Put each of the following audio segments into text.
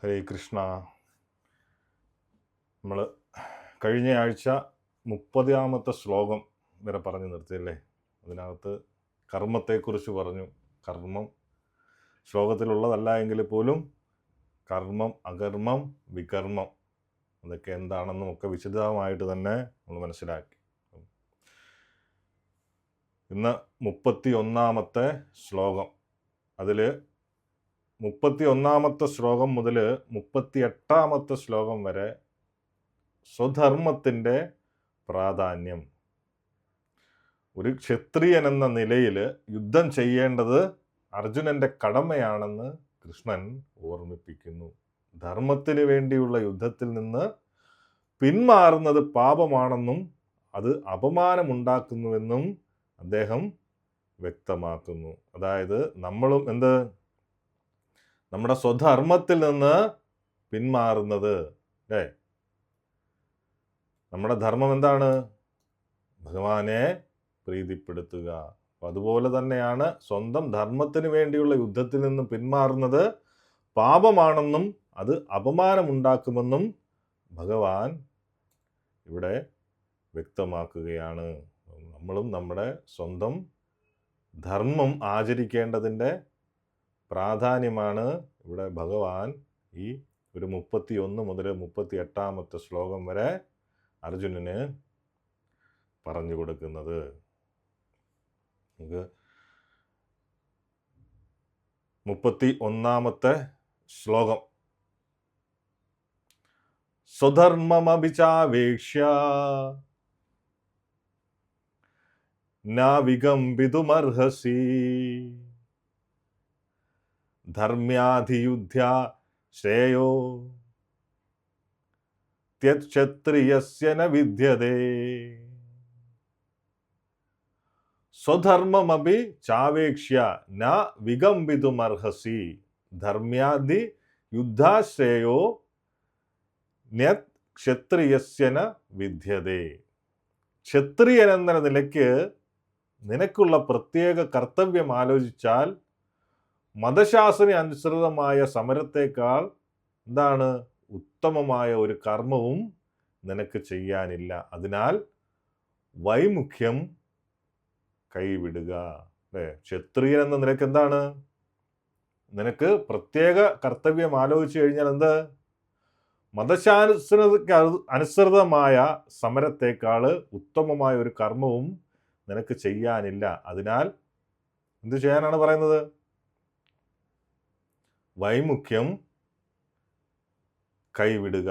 ഹരേ കൃഷ്ണ. നമ്മൾ കഴിഞ്ഞ ആഴ്ച 30ാമത്തെ ശ്ലോകം വരെ പറഞ്ഞു നിർത്തിയല്ലേ. അതിനകത്ത് കർമ്മത്തെക്കുറിച്ച് പറഞ്ഞു. കർമ്മം ശ്ലോകത്തിലുള്ളതല്ല എങ്കിൽ പോലും കർമ്മം, അകർമ്മം, വികർമ്മം അതൊക്കെ എന്താണെന്നും ഒക്കെ വിശദമായിട്ട് തന്നെ നമ്മൾ മനസ്സിലാക്കി. ഇന്ന് 31ാമത്തെ ശ്ലോകം. അതിൽ 31ാമത്തെ ശ്ലോകം മുതൽ 38ാമത്തെ ശ്ലോകം വരെ സ്വധർമ്മത്തിൻ്റെ പ്രാധാന്യം. ഒരു ക്ഷത്രിയൻ എന്ന നിലയിൽ യുദ്ധം ചെയ്യേണ്ടത് അർജുനന്റെ കടമയാണെന്ന് കൃഷ്ണൻ ഓർമ്മിപ്പിക്കുന്നു. ധർമ്മത്തിന് വേണ്ടിയുള്ള യുദ്ധത്തിൽ നിന്ന് പിന്മാറുന്നത് പാപമാണെന്നും അത് അപമാനമുണ്ടാക്കുന്നുവെന്നും അദ്ദേഹം വ്യക്തമാക്കുന്നു. അതായത് നമ്മളും നമ്മുടെ സ്വധർമ്മത്തിൽ നിന്ന് പിന്മാറുന്നത്, അല്ലേ? നമ്മുടെ ധർമ്മം എന്താണ്? ഭഗവാനെ പ്രീതിപ്പെടുത്തുക. അപ്പം അതുപോലെ തന്നെയാണ് സ്വന്തം ധർമ്മത്തിന് വേണ്ടിയുള്ള യുദ്ധത്തിൽ നിന്ന് പിന്മാറുന്നത് പാപമാണെന്നും അത് അപമാനമുണ്ടാക്കുമെന്നും ഭഗവാൻ ഇവിടെ വ്യക്തമാക്കുകയാണ്. നമ്മളും നമ്മുടെ സ്വന്തം ധർമ്മം ആചരിക്കേണ്ടതിൻ്റെ പ്രാധാന്യമാണ് ഇവിടെ ഭഗവാൻ ഈ ഒരു 31 മുതൽ 38ാമത്തെ ശ്ലോകം വരെ അർജുനന് പറഞ്ഞു കൊടുക്കുന്നത്. നമുക്ക് 31ാമത്തെ ശ്ലോകം. സ്വധർമ്മമഭിചാവേക്ഷ്യ ന വികമ്പിതുമർഹസി ധർമ്മ്യാധിയുദ്ധ്യ ശ്രേയോ ത്യക്ഷത്രിയസ്യ ന വിദ്യതേ. സ്വധർമ്മമപി ചാവേക്ഷ്യ ന വികമ്പിതുമർഹസി ധർമ്മ്യാധി യുദ്ധാശ്രേയോ ന്യത് ക്ഷത്രിയസ്യ ന വിദ്യതേ. ക്ഷത്രിയൻ എന്ന നിലയ്ക്ക് നിനക്കുള്ള പ്രത്യേക കർത്തവ്യം ആലോചിച്ചാൽ മതശാസ്ത്ര അനുസൃതമായ സമരത്തേക്കാൾ ഉത്തമമായ ഒരു കർമ്മവും നിനക്ക് ചെയ്യാനില്ല. അതിനാൽ വൈമുഖ്യം കൈവിടുക. അല്ലേ? ക്ഷത്രിയൻ എന്ന നിലയ്ക്ക് നിനക്ക് പ്രത്യേക കർത്തവ്യം ആലോചിച്ചു കഴിഞ്ഞാൽ മതശാസ്ത്രക്ക് അനുസൃതമായ സമരത്തേക്കാൾ ഉത്തമമായ ഒരു കർമ്മവും നിനക്ക് ചെയ്യാനില്ല. അതിനാൽ എന്ത് ചെയ്യാനാണ് പറയുന്നത്? വൈമുഖ്യം കൈവിടുക.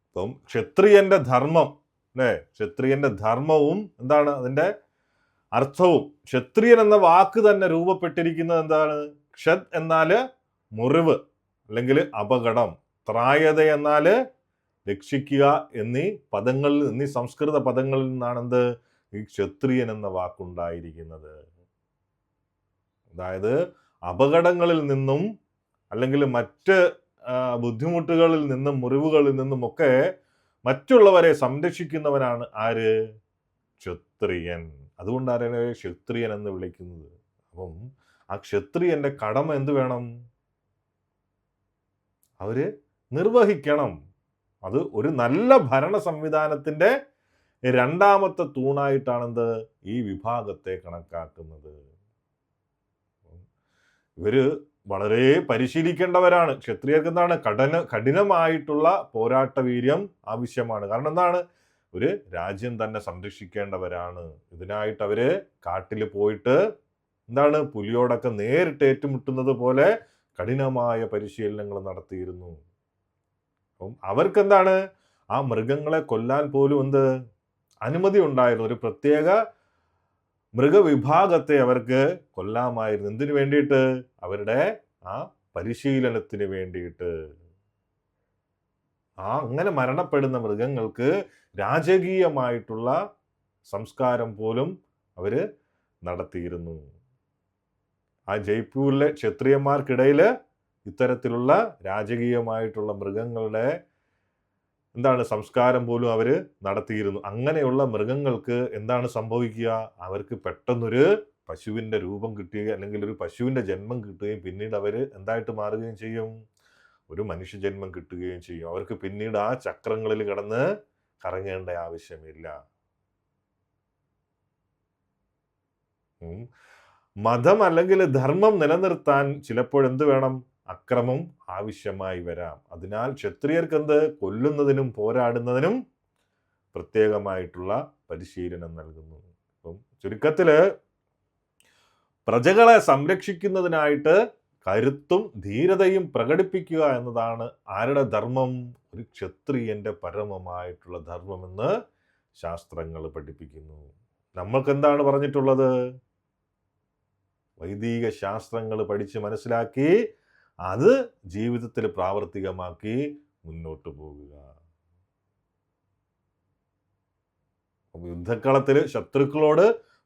അപ്പം ക്ഷത്രിയന്റെ ധർമ്മം, അല്ലേ? ക്ഷത്രിയന്റെ ധർമ്മവും അതിൻ്റെ അർത്ഥവും. ക്ഷത്രിയൻ എന്ന വാക്ക് തന്നെ രൂപപ്പെട്ടിരിക്കുന്നത് ക്ഷത് എന്നാല് മുറിവ് അല്ലെങ്കിൽ അപകടം, ത്രായത എന്നാല് രക്ഷിക്കുക എന്നീ സംസ്കൃത പദങ്ങളിൽ നിന്നാണ് ഈ ക്ഷത്രിയൻ എന്ന വാക്കുണ്ടായിരിക്കുന്നത്. അതായത് അപകടങ്ങളിൽ നിന്നും അല്ലെങ്കിൽ മറ്റ് ബുദ്ധിമുട്ടുകളിൽ നിന്നും മുറിവുകളിൽ നിന്നുമൊക്കെ മറ്റുള്ളവരെ സംരക്ഷിക്കുന്നവനാണ് ആര്? ക്ഷത്രിയൻ. അതുകൊണ്ടാണ് ക്ഷത്രിയൻ എന്ന് വിളിക്കുന്നത്. അപ്പം ആ ക്ഷത്രിയന്റെ കടമ എന്ത് വേണം? അവര് നിർവഹിക്കണം. അത് ഒരു നല്ല ഭരണ സംവിധാനത്തിന്റെ രണ്ടാമത്തെ തൂണായിട്ടാണ് ഈ വിഭാഗത്തെ കണക്കാക്കുന്നത്. ഇവര് വളരെ പരിശീലിക്കേണ്ടവരാണ്. ക്ഷത്രിയർക്ക് കഠിനമായിട്ടുള്ള പോരാട്ട വീര്യം ആവശ്യമാണ്. കാരണം ഒരു രാജ്യം തന്നെ സംരക്ഷിക്കേണ്ടവരാണ്. ഇതിനായിട്ട് അവര് കാട്ടിൽ പോയിട്ട് പുലിയോടൊക്കെ നേരിട്ട് ഏറ്റുമുട്ടുന്നത് പോലെ കഠിനമായ പരിശീലനങ്ങൾ നടത്തിയിരുന്നു. അപ്പം അവർക്ക് ആ മൃഗങ്ങളെ കൊല്ലാൻ പോലും അനുമതി ഉണ്ടായിരുന്നു. ഒരു പ്രത്യേക മൃഗവിഭാഗത്തെ അവർക്ക് കൊല്ലാമായിരുന്നു. എന്തിനു വേണ്ടിയിട്ട്? അവരുടെ ആ പരിശീലനത്തിന് വേണ്ടിയിട്ട്. അങ്ങനെ മരണപ്പെടുന്ന മൃഗങ്ങൾക്ക് രാജകീയമായിട്ടുള്ള സംസ്കാരം പോലും അവര് നടത്തിയിരുന്നു. ആ ജയ്പൂരിലെ ക്ഷത്രിയന്മാർക്കിടയിൽ ഇത്തരത്തിലുള്ള രാജകീയമായിട്ടുള്ള മൃഗങ്ങളുടെ സംസ്കാരം പോലും അവര് നടത്തിയിരുന്നു. അങ്ങനെയുള്ള മൃഗങ്ങൾക്ക് സംഭവിക്കുക? അവർക്ക് പെട്ടെന്നൊരു പശുവിൻ്റെ രൂപം കിട്ടുകയും അല്ലെങ്കിൽ ഒരു പശുവിൻ്റെ ജന്മം കിട്ടുകയും പിന്നീട് അവർ എന്തായിട്ട് മാറുകയും ചെയ്യും? ഒരു മനുഷ്യജന്മം കിട്ടുകയും ചെയ്യും. അവർക്ക് പിന്നീട് ആ ചക്രങ്ങളിൽ കിടന്ന് കറങ്ങേണ്ട ആവശ്യമില്ല. മതം അല്ലെങ്കിൽ ധർമ്മം നിലനിർത്താൻ ചിലപ്പോഴെന്ത് വേണം? അക്രമം ആവശ്യമായി വരാം. അതിനാൽ ക്ഷത്രിയർക്ക് എന്ത്? കൊല്ലുന്നതിനും പോരാടുന്നതിനും പ്രത്യേകമായിട്ടുള്ള പരിശീലനം നൽകുന്നു. അപ്പം ചുരുക്കത്തില് പ്രജകളെ സംരക്ഷിക്കുന്നതിനായിട്ട് കരുത്തും ധീരതയും പ്രകടിപ്പിക്കുക എന്നതാണ് ആരുടെ ധർമ്മം? ഒരു ക്ഷത്രിയന്റെ പരമമായിട്ടുള്ള ധർമ്മമെന്ന് ശാസ്ത്രങ്ങൾ പഠിപ്പിക്കുന്നു. നമ്മൾക്ക് എന്താണ് പറഞ്ഞിട്ടുള്ളത്? വൈദിക ശാസ്ത്രങ്ങൾ പഠിച്ച് മനസ്സിലാക്കി അത് ജീവിതത്തിൽ പ്രാവർത്തികമാക്കി മുന്നോട്ട് പോകുക. യുദ്ധക്കളത്തിൽ ശത്രുക്കളോട്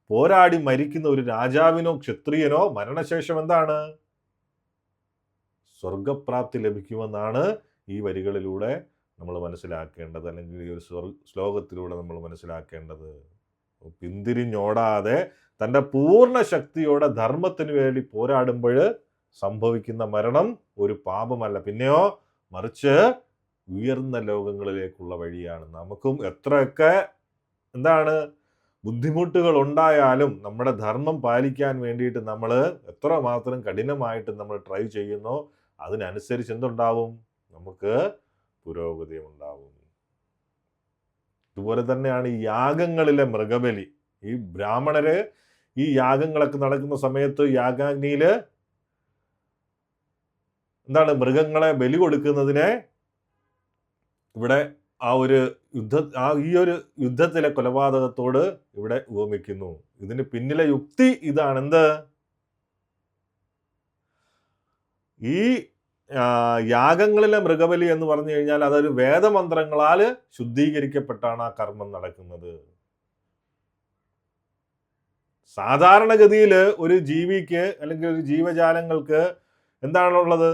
പോരാടി മരിക്കുന്ന ഒരു രാജാവിനോ ക്ഷത്രിയനോ മരണശേഷം എന്താണ്? സ്വർഗപ്രാപ്തി ലഭിക്കുമെന്നാണ് ഈ വരികളിലൂടെ നമ്മൾ മനസ്സിലാക്കേണ്ടത്, അല്ലെങ്കിൽ ഈ ഒരു ശ്ലോകത്തിലൂടെ നമ്മൾ മനസ്സിലാക്കേണ്ടത്. പിന്തിരിഞ്ഞോടാതെ തൻ്റെ പൂർണ്ണ ശക്തിയോടെ ധർമ്മത്തിന് വേണ്ടി പോരാടുമ്പോൾ സംഭവിക്കുന്ന മരണം ഒരു പാപമല്ല, പിന്നെയോ മറിച്ച് ഉയർന്ന ലോകങ്ങളിലേക്കുള്ള വഴിയാണ്. നമുക്കും എത്രയൊക്കെ എന്താണ് ബുദ്ധിമുട്ടുകൾ ഉണ്ടായാലും നമ്മുടെ ധർമ്മം പാലിക്കാൻ വേണ്ടിയിട്ട് നമ്മൾ എത്രമാത്രം കഠിനമായിട്ട് നമ്മൾ ട്രൈ ചെയ്യുന്നോ അതിനനുസരിച്ച് എന്തുണ്ടാവും? നമുക്ക് പുരോഗതി ഉണ്ടാവും. ഇതുപോലെ തന്നെയാണ് ഈ യാഗങ്ങളിലെ മൃഗബലി. ഈ ബ്രാഹ്മണര് ഈ യാഗങ്ങളൊക്കെ നടക്കുന്ന സമയത്ത് യാഗാഗ്നിയില് എന്താണ് മൃഗങ്ങളെ ബലി കൊടുക്കുന്നതിനെ ഇവിടെ ഈ ഒരു യുദ്ധത്തിലെ കൊലപാതകത്തോട് ഇവിടെ ഉപമിക്കുന്നു. ഇതിന് പിന്നിലെ യുക്തി ഇതാണ്. എന്ത്? ഈ യാഗങ്ങളിലെ മൃഗബലി എന്ന് പറഞ്ഞു കഴിഞ്ഞാൽ അതൊരു വേദമന്ത്രങ്ങളാൽ ശുദ്ധീകരിക്കപ്പെട്ടാണ് ആ കർമ്മം നടക്കുന്നത്. സാധാരണഗതിയിൽ ഒരു ജീവിക്ക് അല്ലെങ്കിൽ ഒരു ജീവജാലങ്ങൾക്ക് എന്താണുള്ളത്?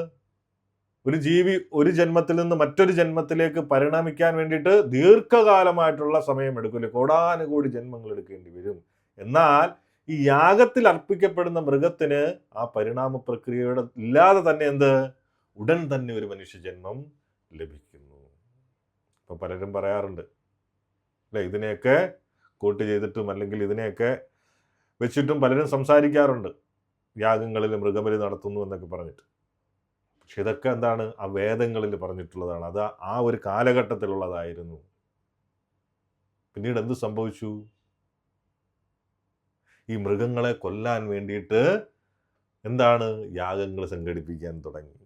ഒരു ജീവി ഒരു ജന്മത്തിൽ നിന്ന് മറ്റൊരു ജന്മത്തിലേക്ക് പരിണമിക്കാൻ വേണ്ടിയിട്ട് ദീർഘകാലമായിട്ടുള്ള സമയം എടുക്കില്ല, കോടാനുകോടി ജന്മങ്ങൾ എടുക്കേണ്ടി വരും. എന്നാൽ ഈ യാഗത്തിൽ അർപ്പിക്കപ്പെടുന്ന മൃഗത്തിന് ആ പരിണാമ പ്രക്രിയയുടെ ഇല്ലാതെ തന്നെ ഉടൻ തന്നെ ഒരു മനുഷ്യജന്മം ലഭിക്കുന്നു. ഇപ്പൊ പലരും പറയാറുണ്ട് അല്ലെ, ഇതിനെയൊക്കെ കോട്ട് ചെയ്തിട്ടും അല്ലെങ്കിൽ ഇതിനെയൊക്കെ വെച്ചിട്ടും പലരും സംസാരിക്കാറുണ്ട്, യാഗങ്ങളിൽ മൃഗബലി നടത്തുന്നു എന്നൊക്കെ പറഞ്ഞിട്ട്. പക്ഷെ ഇതൊക്കെ എന്താണ്? ആ വേദങ്ങളിൽ പറഞ്ഞിട്ടുള്ളതാണ്. അത് ആ ഒരു കാലഘട്ടത്തിലുള്ളതായിരുന്നു. പിന്നീട് എന്ത് സംഭവിച്ചു? ഈ മൃഗങ്ങളെ കൊല്ലാൻ വേണ്ടിയിട്ട് എന്താണ് യാഗങ്ങൾ സംഘടിപ്പിക്കാൻ തുടങ്ങി.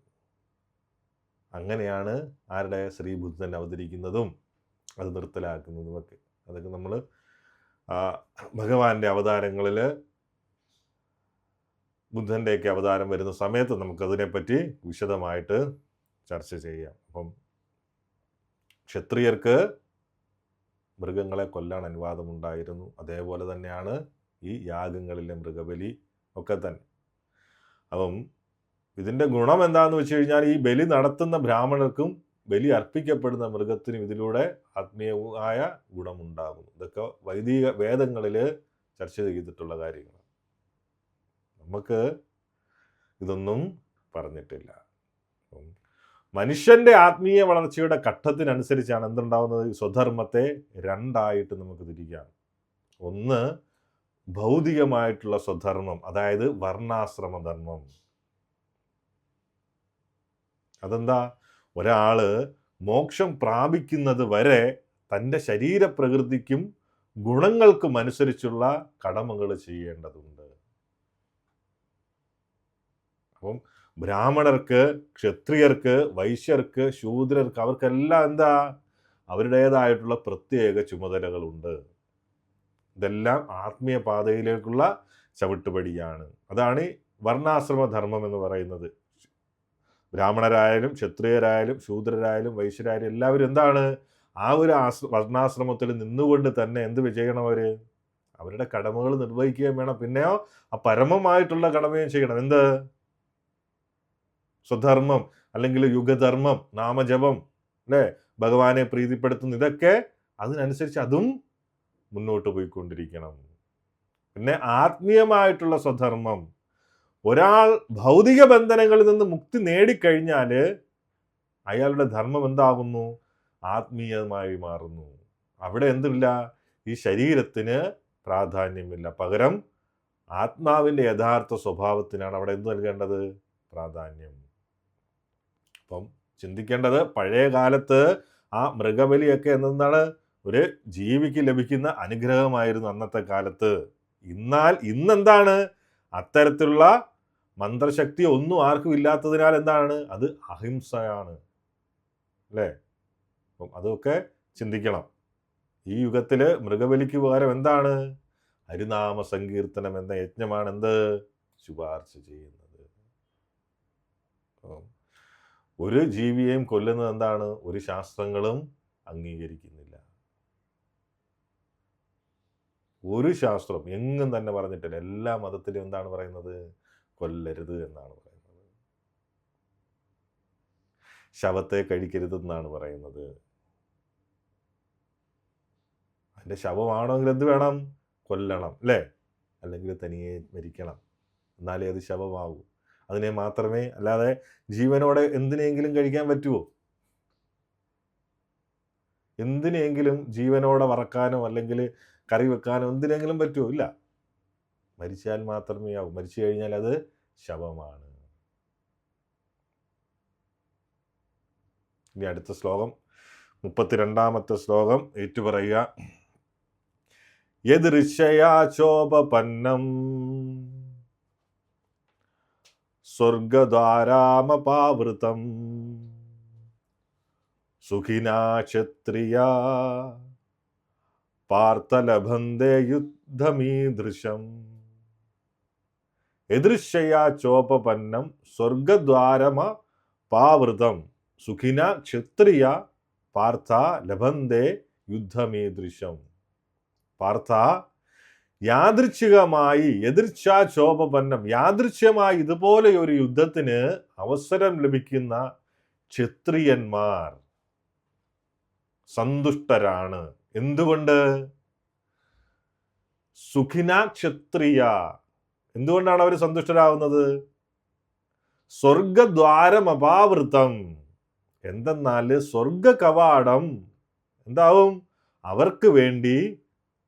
അങ്ങനെയാണ് ആരുടെ? ശ്രീബുദ്ധൻ അവതരിക്കുന്നതും അത് നിർത്തലാക്കുന്നതുമൊക്കെ. അതൊക്കെ നമ്മൾ ഭഗവാന്റെ അവതാരങ്ങളിൽ ബുദ്ധൻ്റെയൊക്കെ അവതാരം വരുന്ന സമയത്ത് നമുക്കതിനെപ്പറ്റി വിശദമായിട്ട് ചർച്ച ചെയ്യാം. അപ്പം ക്ഷത്രിയർക്ക് മൃഗങ്ങളെ കൊല്ലാൻ അനുവാദമുണ്ടായിരുന്നു. അതേപോലെ തന്നെയാണ് ഈ യാഗങ്ങളിലെ മൃഗബലി ഒക്കെ തന്നെ. അപ്പം ഇതിൻ്റെ ഗുണം എന്താണെന്ന് വെച്ച് കഴിഞ്ഞാൽ ഈ ബലി നടത്തുന്ന ബ്രാഹ്മണർക്കും ബലി അർപ്പിക്കപ്പെടുന്ന മൃഗത്തിനും ഇതിലൂടെ ആത്മീയമായ ഗുണമുണ്ടാകുന്നു. ഇതൊക്കെ വൈദിക വേദങ്ങളിൽ ചർച്ച ചെയ്തിട്ടുള്ള കാര്യങ്ങൾ. നമുക്ക് ഇതൊന്നും പറഞ്ഞിട്ടില്ല. മനുഷ്യന്റെ ആത്മീയ വളർച്ചയുടെ ഘട്ടത്തിനനുസരിച്ചാണ് എന്തുണ്ടാവുന്നത്? സ്വധർമ്മത്തെ രണ്ടായിട്ട് നമുക്ക് തിരിക്കാം. ഒന്ന് ഭൗതികമായിട്ടുള്ള സ്വധർമ്മം, അതായത് വർണ്ണാശ്രമധർമ്മം. അതെന്താ? ഒരാള് മോക്ഷം പ്രാപിക്കുന്നത് വരെ തൻ്റെ ശരീരപ്രകൃതിക്കും ഗുണങ്ങൾക്കും അനുസരിച്ചുള്ള കടമകൾ ചെയ്യേണ്ടതുണ്ട്. അപ്പം ബ്രാഹ്മണർക്ക്, ക്ഷത്രിയർക്ക്, വൈശ്യർക്ക്, ശൂദ്രർക്ക് അവർക്കെല്ലാം അവരുടേതായിട്ടുള്ള പ്രത്യേക ചുമതലകളുണ്ട്. ഇതെല്ലാം ആത്മീയ പാതയിലേക്കുള്ള ചവിട്ടുപടിയാണ്. അതാണ് വർണ്ണാശ്രമധർമ്മം എന്ന് പറയുന്നത്. ബ്രാഹ്മണരായാലും ക്ഷത്രിയരായാലും ശൂദ്രരായാലും വൈശ്യരായാലും എല്ലാവരും ആ ഒരു വർണ്ണാശ്രമത്തിൽ നിന്നുകൊണ്ട് തന്നെ എന്ത് ചെയ്യണം? അവരുടെ കടമകൾ നിർവഹിക്കുകയും വേണം. പിന്നെയോ ആ പരമമായിട്ടുള്ള കടമയും ചെയ്യണം. സ്വധർമ്മം അല്ലെങ്കിൽ യുഗധർമ്മം, നാമജപം, അല്ലേ, ഭഗവാനെ പ്രീതിപ്പെടുത്തുന്ന ഇതൊക്കെ അതിനനുസരിച്ച് അതും മുന്നോട്ട് പോയിക്കൊണ്ടിരിക്കണം. പിന്നെ ആത്മീയമായിട്ടുള്ള സ്വധർമ്മം, ഒരാൾ ഭൗതിക ബന്ധനങ്ങളിൽ നിന്ന് മുക്തി നേടിക്കഴിഞ്ഞാൽ അയാളുടെ ധർമ്മം എന്താകുന്നു? ആത്മീയമായി മാറുന്നു. അവിടെ എന്തില്ല? ഈ ശരീരത്തിന് പ്രാധാന്യമില്ല. പകരം ആത്മാവിൻ്റെ യഥാർത്ഥ സ്വഭാവത്തിനാണ് അവിടെ എന്ത് നൽകേണ്ടത്? പ്രാധാന്യം. അപ്പം ചിന്തിക്കേണ്ടത്, പഴയ കാലത്ത് ആ മൃഗബലിയൊക്കെ എന്താണ്? ഒരു ജീവിക്ക് ലഭിക്കുന്ന അനുഗ്രഹമായിരുന്നു അന്നത്തെ കാലത്ത്. ഇന്നെന്താണ്? അത്തരത്തിലുള്ള മന്ത്രശക്തി ഒന്നും ആർക്കും ഇല്ലാത്തതിനാൽ എന്താണ്? അത് അഹിംസയാണ്, അല്ലേ? അപ്പം അതൊക്കെ ചിന്തിക്കണം. ഈ യുഗത്തില് മൃഗബലിക്ക് പകരം എന്താണ്? ഹരിനാമ സങ്കീർത്തനം എന്ന യജ്ഞമാണ് എന്ത് ശുപാർശ ചെയ്യുന്നത്. ഒരു ജീവിയെയും കൊല്ലുന്നത് എന്താണ്? ഒരു ശാസ്ത്രങ്ങളും അംഗീകരിക്കുന്നില്ല. ഒരു ശാസ്ത്രം എങ്ങും തന്നെ പറഞ്ഞിട്ടില്ല. എല്ലാ മതത്തിലും എന്താണ് പറയുന്നത്? കൊല്ലരുത് എന്നാണ് പറയുന്നത്. ശവത്തെ കഴിക്കരുതെന്നാണ് പറയുന്നത്. അതിൻ്റെ ശവമാണെങ്കിൽ എന്ത് വേണം? കൊല്ലണം, അല്ലേ? അല്ലെങ്കിൽ തനിയെ മരിക്കണം, എന്നാലേ അത് ശവമാകൂ. അതിനെ മാത്രമേ, അല്ലാതെ ജീവനോടെ എന്തിനെങ്കിലും കഴിക്കാൻ പറ്റുമോ? എന്തിനെങ്കിലും ജീവനോടെ വറക്കാനോ അല്ലെങ്കിൽ കറി വെക്കാനോ എന്തിനെങ്കിലും പറ്റുമോ? ഇല്ല. മരിച്ചാൽ മാത്രമേ ആവൂ. മരിച്ചു കഴിഞ്ഞാൽ അത് ശവമാണ്. ഇനി അടുത്ത ശ്ലോകം, 32ാമത്തെ ശ്ലോകം ഏറ്റുപറയുക. യദൃശയാ ചോപപന്നം സ്വർഗദ്വാരാമപാവൃതം സുഖിനാ ക്ഷത്രിയാ പാർത്ഥലഭന്തേ യുദ്ധമീദൃശം. യദൃശയാ ചോപപന്നം സ്വർഗദ്വാരമപാവൃതം സുഖിന ക്ഷത്രിയ പാർത്ഥ ലഭന്തേ യുദ്ധമീദൃശം. പാർത്ഥ, യാദൃച്ഛികമായി, യദൃച്ഛാചോപപന്നം, യാദൃച്ഛ്യമായി ഇതുപോലെ ഒരു യുദ്ധത്തിന് അവസരം ലഭിക്കുന്ന ക്ഷത്രിയന്മാർ സന്തുഷ്ടരാണ്. എന്തുകൊണ്ട്? സുഖിന ക്ഷത്രിയ. എന്തുകൊണ്ടാണ് അവർ സന്തുഷ്ടരാകുന്നത്? സ്വർഗദ്വാരം അപാവൃതം. എന്തെന്നാൽ സ്വർഗ കവാടം എന്താവും? അവർക്ക് വേണ്ടി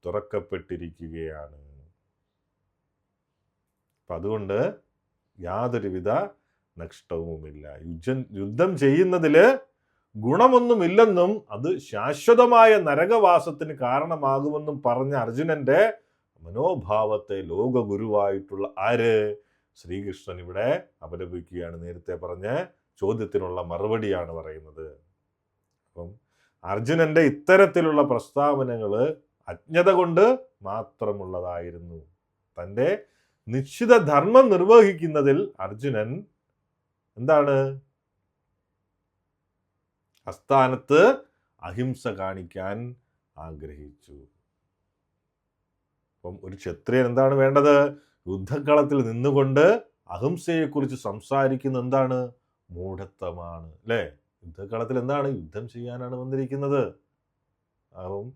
തുറക്കപ്പെട്ടിരിക്കുകയാണ്. അപ്പം അതുകൊണ്ട് യാതൊരുവിധ നഷ്ടവുമില്ല. യുദ്ധം ചെയ്യുന്നതിൽ ഗുണമൊന്നുമില്ലെന്നും അത് ശാശ്വതമായ നരകവാസത്തിന് കാരണമാകുമെന്നും പറഞ്ഞ അർജുനന്റെ മനോഭാവത്തെ ലോകഗുരുവായിട്ടുള്ള ആര്? ശ്രീകൃഷ്ണൻ ഇവിടെ അപലപിക്കുകയാണ്. നേരത്തെ പറഞ്ഞ ചോദ്യത്തിനുള്ള മറുപടിയാണ് പറയുന്നത്. അപ്പം അർജുനന്റെ ഇത്തരത്തിലുള്ള പ്രസ്താവനകൾ അജ്ഞത കൊണ്ട് മാത്രമുള്ളതായിരുന്നു. തൻ്റെ നിശ്ചിത ധർമ്മം നിർവഹിക്കുന്നതിൽ അർജുനൻ എന്താണ്? അസ്ഥാനത്ത് അഹിംസ കാണിക്കാൻ ആഗ്രഹിച്ചു. അപ്പം ഒരു ക്ഷത്രിയൻ എന്താണ് വേണ്ടത്? യുദ്ധക്കളത്തിൽ നിന്നുകൊണ്ട് അഹിംസയെക്കുറിച്ച് സംസാരിക്കുന്ന എന്താണ്? മൂഢത്വമാണ്, അല്ലേ? യുദ്ധക്കളത്തിൽ എന്താണ്? യുദ്ധം ചെയ്യാനാണ് വന്നിരിക്കുന്നത്. അപ്പം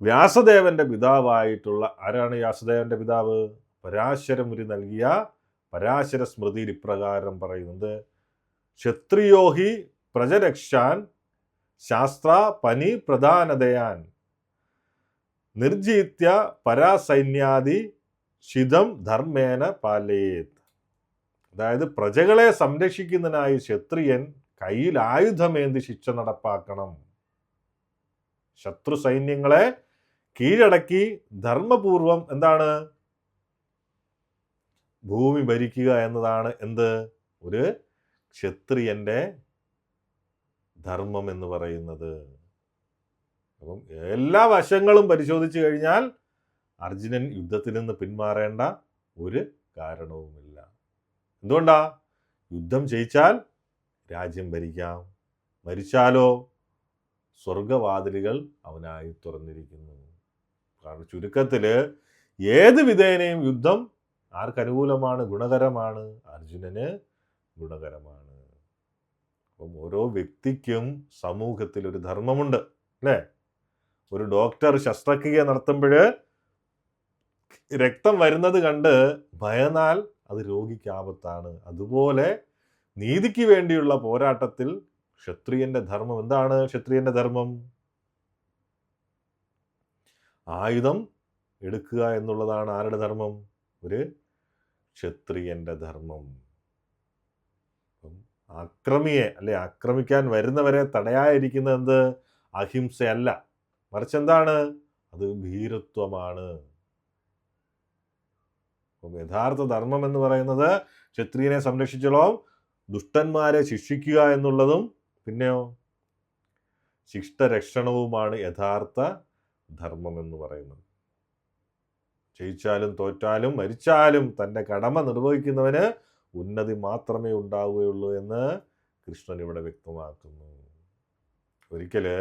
വ്യാസദേവന്റെ പിതാവായിട്ടുള്ള ആരാണ്? വ്യാസദേവന്റെ പിതാവ് പരാശരമുരി നൽകിയ പരാശര സ്മൃതിയിൽ ഇപ്രകാരം പറയുന്നത്: ക്ഷത്രിയോഹി പ്രജരക്ഷാൻ ശാസ്ത്ര പനി പ്രധാനതയാൻ നിർജീത്യ പരാസൈന്യാദി ശിതം ധർമ്മേന പാലയേത്. അതായത് പ്രജകളെ സംരക്ഷിക്കുന്നതിനായി ക്ഷത്രിയൻ കയ്യിൽ ആയുധമേന്തി ശിക്ഷ നടപ്പാക്കണം. ശത്രു സൈന്യങ്ങളെ കീഴടക്കി ധർമ്മപൂർവം എന്താണ്? ഭൂമി ഭരിക്കുക എന്നതാണ് എന്ത്? ഒരു ക്ഷത്രിയന്റെ ധർമ്മം എന്ന് പറയുന്നത്. അപ്പം എല്ലാ വശങ്ങളും പരിശോധിച്ചു കഴിഞ്ഞാൽ അർജുനൻ യുദ്ധത്തിൽ നിന്ന് പിന്മാറേണ്ട ഒരു കാരണവുമില്ല. എന്തുകൊണ്ടാ? യുദ്ധം ജയിച്ചാൽ രാജ്യം ഭരിക്കാം, മരിച്ചാലോ സ്വർഗവാതിലുകൾ അവനായി തുറന്നിരിക്കുന്നു. കാരണം ചുരുക്കത്തില് ഏത് വിധേനയും യുദ്ധം ആർക്കനുകൂലമാണ്? ഗുണകരമാണ്. അർജുനന് ഗുണകരമാണ്. അപ്പം ഓരോ വ്യക്തിക്കും സമൂഹത്തിൽ ഒരു ധർമ്മമുണ്ട്, അല്ലേ? ഒരു ഡോക്ടർ ശസ്ത്രക്രിയ നടത്തുമ്പോൾ രക്തം വരുന്നത് കണ്ട് ഭയന്നാൽ അത് രോഗിക്ക് ആപത്താണ്. അതുപോലെ നീതിക്ക് വേണ്ടിയുള്ള പോരാട്ടത്തിൽ ക്ഷത്രിയന്റെ ധർമ്മം എന്താണ്? ക്ഷത്രിയന്റെ ധർമ്മം ആയുധം എടുക്കുക എന്നുള്ളതാണ്. ആരുടെ ധർമ്മം? ഒരു ക്ഷത്രിയന്റെ ധർമ്മം. ആക്രമിയെ അല്ലെ ആക്രമിക്കാൻ വരുന്നവരെ തടയാതിരിക്കുന്നത് എന്ത്? അഹിംസയല്ല, മറിച്ച് എന്താണ്? അത് ഭീരുത്വമാണ്. അപ്പം യഥാർത്ഥ ധർമ്മം എന്ന് പറയുന്നത് ക്ഷത്രിയനെ സംരക്ഷിച്ചോളം ദുഷ്ടന്മാരെ ശിക്ഷിക്കുക എന്നുള്ളതും പിന്നെയോ ശിഷ്ടരക്ഷണവുമാണ് യഥാർത്ഥ ധർമ്മം എന്ന് പറയുന്നത്. ജയിച്ചാലും തോറ്റാലും മരിച്ചാലും തൻ്റെ കടമ നിർവഹിക്കുന്നവന് ഉന്നതി മാത്രമേ ഉണ്ടാവുകയുള്ളൂ എന്ന് കൃഷ്ണൻ ഇവിടെ വ്യക്തമാക്കുന്നു. ഒരിക്കല്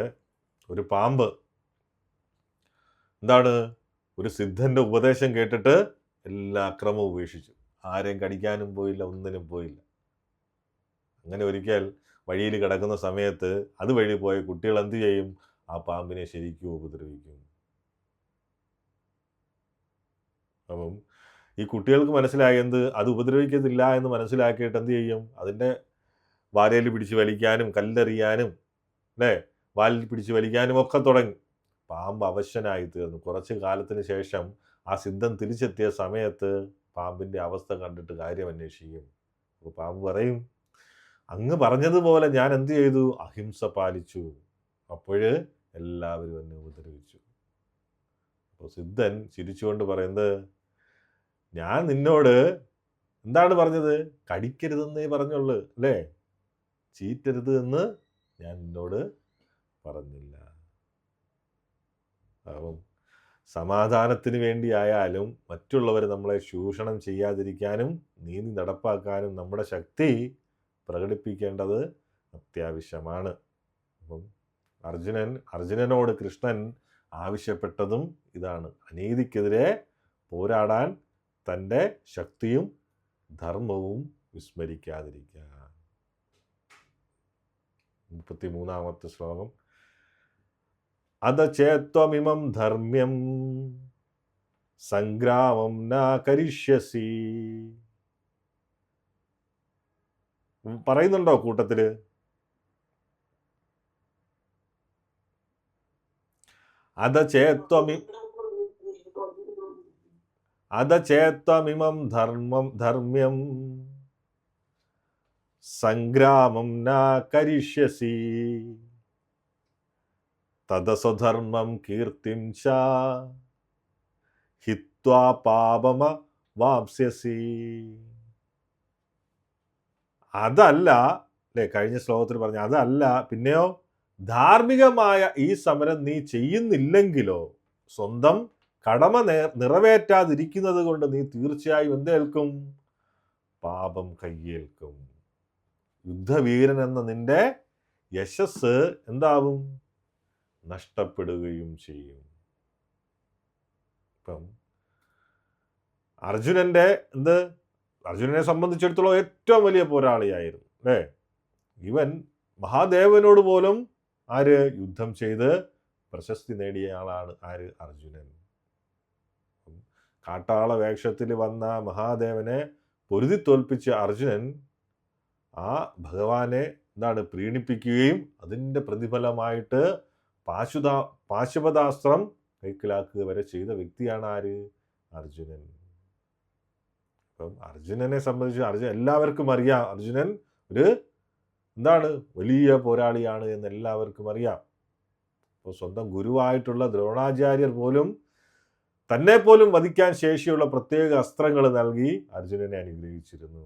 ഒരു പാമ്പ് എന്താണ് ഒരു സിദ്ധന്റെ ഉപദേശം കേട്ടിട്ട് എല്ലാ അക്രമവും ഉപേക്ഷിച്ചു. ആരെയും കടിക്കാനും പോയില്ല, ഒന്നിനും പോയില്ല. അങ്ങനെ ഒരിക്കൽ വഴിയിൽ കിടക്കുന്ന സമയത്ത് അതുവഴി പോയ കുട്ടികൾ എന്ത് ചെയ്യും? ആ പാമ്പിനെ ശരിക്കും ഉപദ്രവിക്കും. അപ്പം ഈ കുട്ടികൾക്ക് മനസ്സിലായി എന്ത്? അത് ഉപദ്രവിക്കത്തില്ല എന്ന് മനസ്സിലാക്കിയിട്ട് എന്ത് ചെയ്യും? അതിൻ്റെ വാലയിൽ പിടിച്ച് വലിക്കാനും കല്ലെറിയാനും അല്ലേ വാലിൽ പിടിച്ച് വലിക്കാനും ഒക്കെ തുടങ്ങി. പാമ്പ് അവശനായി തീർന്നു. കുറച്ച് കാലത്തിന് ശേഷം ആ സിദ്ധൻ തിരിച്ചെത്തിയ സമയത്ത് പാമ്പിൻ്റെ അവസ്ഥ കണ്ടിട്ട് കാര്യം അന്വേഷിക്കും. അപ്പോൾ പാമ്പ് പറയും, അങ്ങ് പറഞ്ഞതുപോലെ ഞാൻ എന്ത് ചെയ്തു? അഹിംസ പാലിച്ചു. അപ്പോഴ് എല്ലാവരും എന്നെ ഉപദ്രവിച്ചു. അപ്പോൾ സിദ്ധൻ ചിരിച്ചുകൊണ്ട് പറയുന്നത്, ഞാൻ നിന്നോട് എന്താണ് പറഞ്ഞത്? കടിക്കരുതെന്നേ പറഞ്ഞുള്ളൂ അല്ലേ, ചീറ്റരുത് എന്ന് ഞാൻ നിന്നോട് പറഞ്ഞില്ല. അപ്പം സമാധാനത്തിന് വേണ്ടിയായാലും മറ്റുള്ളവർ നമ്മളെ ചൂഷണം ചെയ്യാതിരിക്കാനും നീതി നടപ്പാക്കാനും നമ്മുടെ ശക്തി പ്രകടിപ്പിക്കേണ്ടത് അത്യാവശ്യമാണ്. അപ്പം അർജുനനോട് കൃഷ്ണൻ ആവശ്യപ്പെട്ടതും ഇതാണ്, അനീതിക്കെതിരെ പോരാടാൻ തൻ്റെ ശക്തിയും ധർമ്മവും വിസ്മരിക്കാതിരിക്കുക. 33-ാമത്തെ ശ്ലോകം. അദചേത്വമിമം ധർമ്മ്യം സംഗ്രാമം ന കരിഷ്യസി. പറയുന്നുണ്ടോ കൂട്ടത്തില്? അദചേത്വമിമം ധർമ്മ്യം സംഗ്രാമം ന കരിഷ്യസി തദസ്വധർമ്മം കീർത്തിം ച ഹിത്വാ പാപമ വാപ്സ്യസി. അതല്ല അല്ലേ, കഴിഞ്ഞ ശ്ലോകത്തിൽ പറഞ്ഞ അതല്ല, പിന്നെയോ ധാർമ്മികമായ ഈ സമരം നീ ചെയ്യുന്നില്ലെങ്കിലോ സ്വന്തം കടമ നിറവേറ്റാതിരിക്കുന്നത് കൊണ്ട് നീ തീർച്ചയായും എന്തേൽക്കും? പാപം കയ്യേൽക്കും. യുദ്ധവീരൻ എന്ന നിന്റെ യശസ് എന്താവും? നഷ്ടപ്പെടുകയും ചെയ്യും. ഇപ്പം അർജുനനെ സംബന്ധിച്ചിടത്തോളം ഏറ്റവും വലിയ പോരാളിയായിരുന്നു അല്ലേ. ഇവൻ മഹാദേവനോട് പോലും യുദ്ധം ചെയ്ത് പ്രശസ്തി നേടിയ ആളാണ് അർജുനൻ. കാട്ടാള വേഷത്തിൽ വന്ന മഹാദേവനെ പൊരുതി തോൽപ്പിച്ച അർജുനൻ ആ ഭഗവാനെ പ്രീണിപ്പിക്കുകയും അതിൻ്റെ പ്രതിഫലമായിട്ട് പാശുപതാസ്ത്രം കൈക്കലാക്കുക വരെ ചെയ്ത വ്യക്തിയാണ് അർജുനൻ. അപ്പം അർജുനനെ സംബന്ധിച്ച് എല്ലാവർക്കും അറിയാം, അർജുനൻ ഒരു വലിയ പോരാളിയാണ് എന്ന് എല്ലാവർക്കും അറിയാം. അപ്പോൾ സ്വന്തം ഗുരുവായിട്ടുള്ള ദ്രോണാചാര്യർ പോലും തന്നെ പോലും വധിക്കാൻ ശേഷിയുള്ള പ്രത്യേക അസ്ത്രങ്ങൾ നൽകി അർജുനനെ അനുഗ്രഹിച്ചിരുന്നു.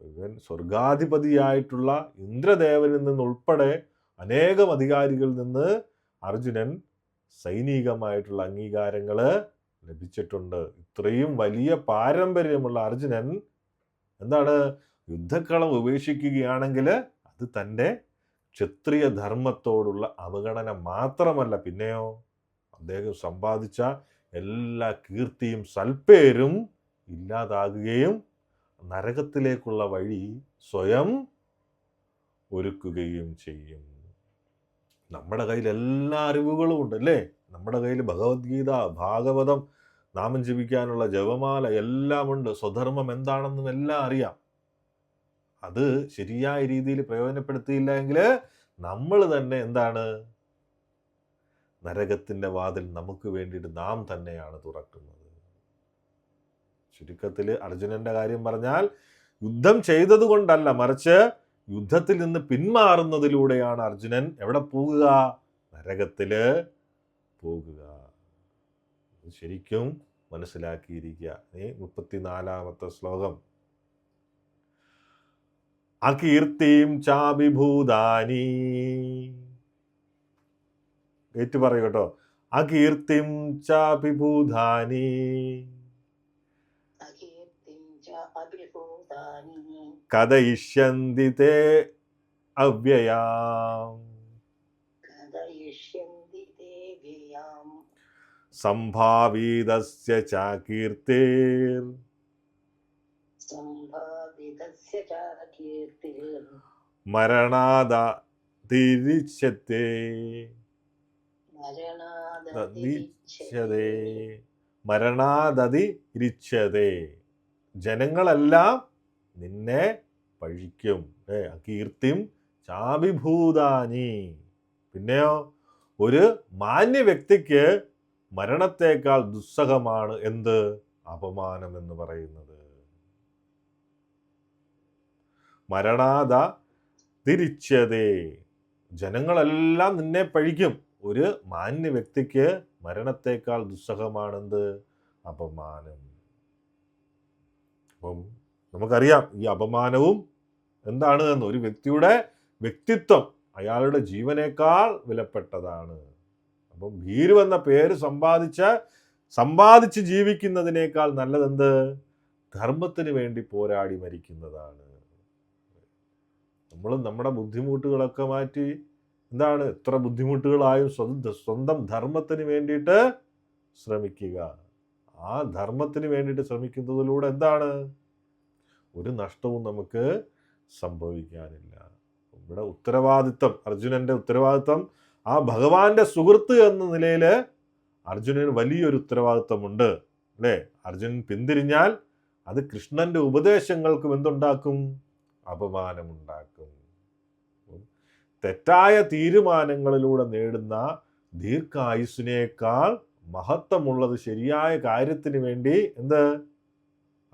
ഇവൻ സ്വർഗാധിപതിയായിട്ടുള്ള ഇന്ദ്രദേവനിൽ നിന്നുൾപ്പെടെ അനേകം അധികാരികളിൽ നിന്ന് അർജുനൻ സൈനികമായിട്ടുള്ള അംഗീകാരങ്ങൾ ലഭിച്ചിട്ടുണ്ട്. ഇത്രയും വലിയ പാരമ്പര്യമുള്ള അർജുനൻ യുദ്ധക്കളം ഉപേക്ഷിക്കുകയാണെങ്കിൽ അത് തൻ്റെ ക്ഷത്രിയ ധർമ്മത്തോടുള്ള അവഗണന മാത്രമല്ല, പിന്നെയോ അദ്ദേഹം സമ്പാദിച്ച എല്ലാ കീർത്തിയും സൽപ്പേരും ഇല്ലാതാകുകയും നരകത്തിലേക്കുള്ള വഴി സ്വയം ഒരുക്കുകയും ചെയ്യും. നമ്മുടെ കയ്യിൽ എല്ലാ അറിവുകളും ഉണ്ട് അല്ലേ. നമ്മുടെ കയ്യിൽ ഭഗവത്ഗീത, ഭാഗവതം, നാമം ജപിക്കാനുള്ള ജപമാല എല്ലാം ഉണ്ട്. സ്വധർമ്മം എന്താണെന്നും എല്ലാം അറിയാം. അത് ശരിയായ രീതിയിൽ പ്രയോജനപ്പെടുത്തിയില്ല എങ്കിൽ നമ്മൾ തന്നെ എന്താണ്, നരകത്തിൻ്റെ വാതിൽ നമുക്ക് വേണ്ടിയിട്ട് നാം തന്നെയാണ് തുറക്കുന്നത്. ചുരുക്കത്തിൽ അർജുനന്റെ കാര്യം പറഞ്ഞാൽ യുദ്ധം ചെയ്തത് കൊണ്ടല്ല, മറിച്ച് യുദ്ധത്തിൽ നിന്ന് പിന്മാറുന്നതിലൂടെയാണ് അർജുനൻ എവിടെ പോകുക, നരകത്തില് പോകുക. ശരിക്കും മനസ്സിലാക്കിയിരിക്കുക. 34-ാമത്തെ ശ്ലോകം. അകീർത്തിം ചാഭിഭൂതാനി, ഏറ്റു പറയൂ കേട്ടോ. അകീർത്തിം ചാഭിഭൂതാനി കഥയിഷ്യന്തി തേ അവ്യയാം സംഭാവിതസ്യ ചാകീർത്തിർ മരണാദതിരിച്യതേ മരണാദതിരിച്യതേ. ജനങ്ങളെല്ലാം നിന്നെ പഴിക്കും. കീർത്തിം ചാഭിഭൂതാനി. പിന്നെയോ ഒരു മാന്യ വ്യക്തിക്ക് മരണത്തേക്കാൾ ദുസ്സഹമാണ് എന്ത്, അപമാനം എന്ന് പറയുന്നത്. മരണാദ തിരിച്ചതേ, ജനങ്ങളെല്ലാം നിന്നെ പഴിക്കും. ഒരു മാന്യ വ്യക്തിക്ക് മരണത്തേക്കാൾ ദുസ്സഹമാണെന്ത്, അപമാനം. അപ്പം നമുക്കറിയാം ഈ അപമാനവും എന്താണ് എന്ന്. ഒരു വ്യക്തിയുടെ വ്യക്തിത്വം അയാളുടെ ജീവനേക്കാൾ വിലപ്പെട്ടതാണ്. അപ്പം ഭീരു എന്ന പേര് സമ്പാദിച്ച് ജീവിക്കുന്നതിനേക്കാൾ നല്ലതെന്ത്, ധർമ്മത്തിന് വേണ്ടി പോരാടി മരിക്കുന്നതാണ്. നമ്മൾ നമ്മുടെ ബുദ്ധിമുട്ടുകളൊക്കെ മാറ്റി എന്താണ്, എത്ര ബുദ്ധിമുട്ടുകളായും സ്വന്തം ധർമ്മത്തിന് വേണ്ടിയിട്ട് ശ്രമിക്കുക. ആ ധർമ്മത്തിന് വേണ്ടിയിട്ട് ശ്രമിക്കുന്നതിലൂടെ എന്താണ്, ഒരു നഷ്ടവും നമുക്ക് സംഭവിക്കാനില്ല. ഇവിടെ ഉത്തരവാദിത്വം, അർജുനന്റെ ഉത്തരവാദിത്വം, ആ ഭഗവാന്റെ സുഹൃത്ത് എന്ന നിലയിൽ അർജുനന് വലിയൊരു ഉത്തരവാദിത്വമുണ്ട് അല്ലേ. അർജുനൻ പിന്തിരിഞ്ഞാൽ അത് കൃഷ്ണന്റെ ഉപദേശങ്ങൾക്കും എന്തുണ്ടാക്കും, അപമാനമുണ്ടാക്കും. തെറ്റായ തീരുമാനങ്ങളിലൂടെ നേടുന്ന ദീർഘായുസ്സിനേക്കാൾ മഹത്വമുള്ളത് ശരിയായ കാര്യത്തിന് വേണ്ടി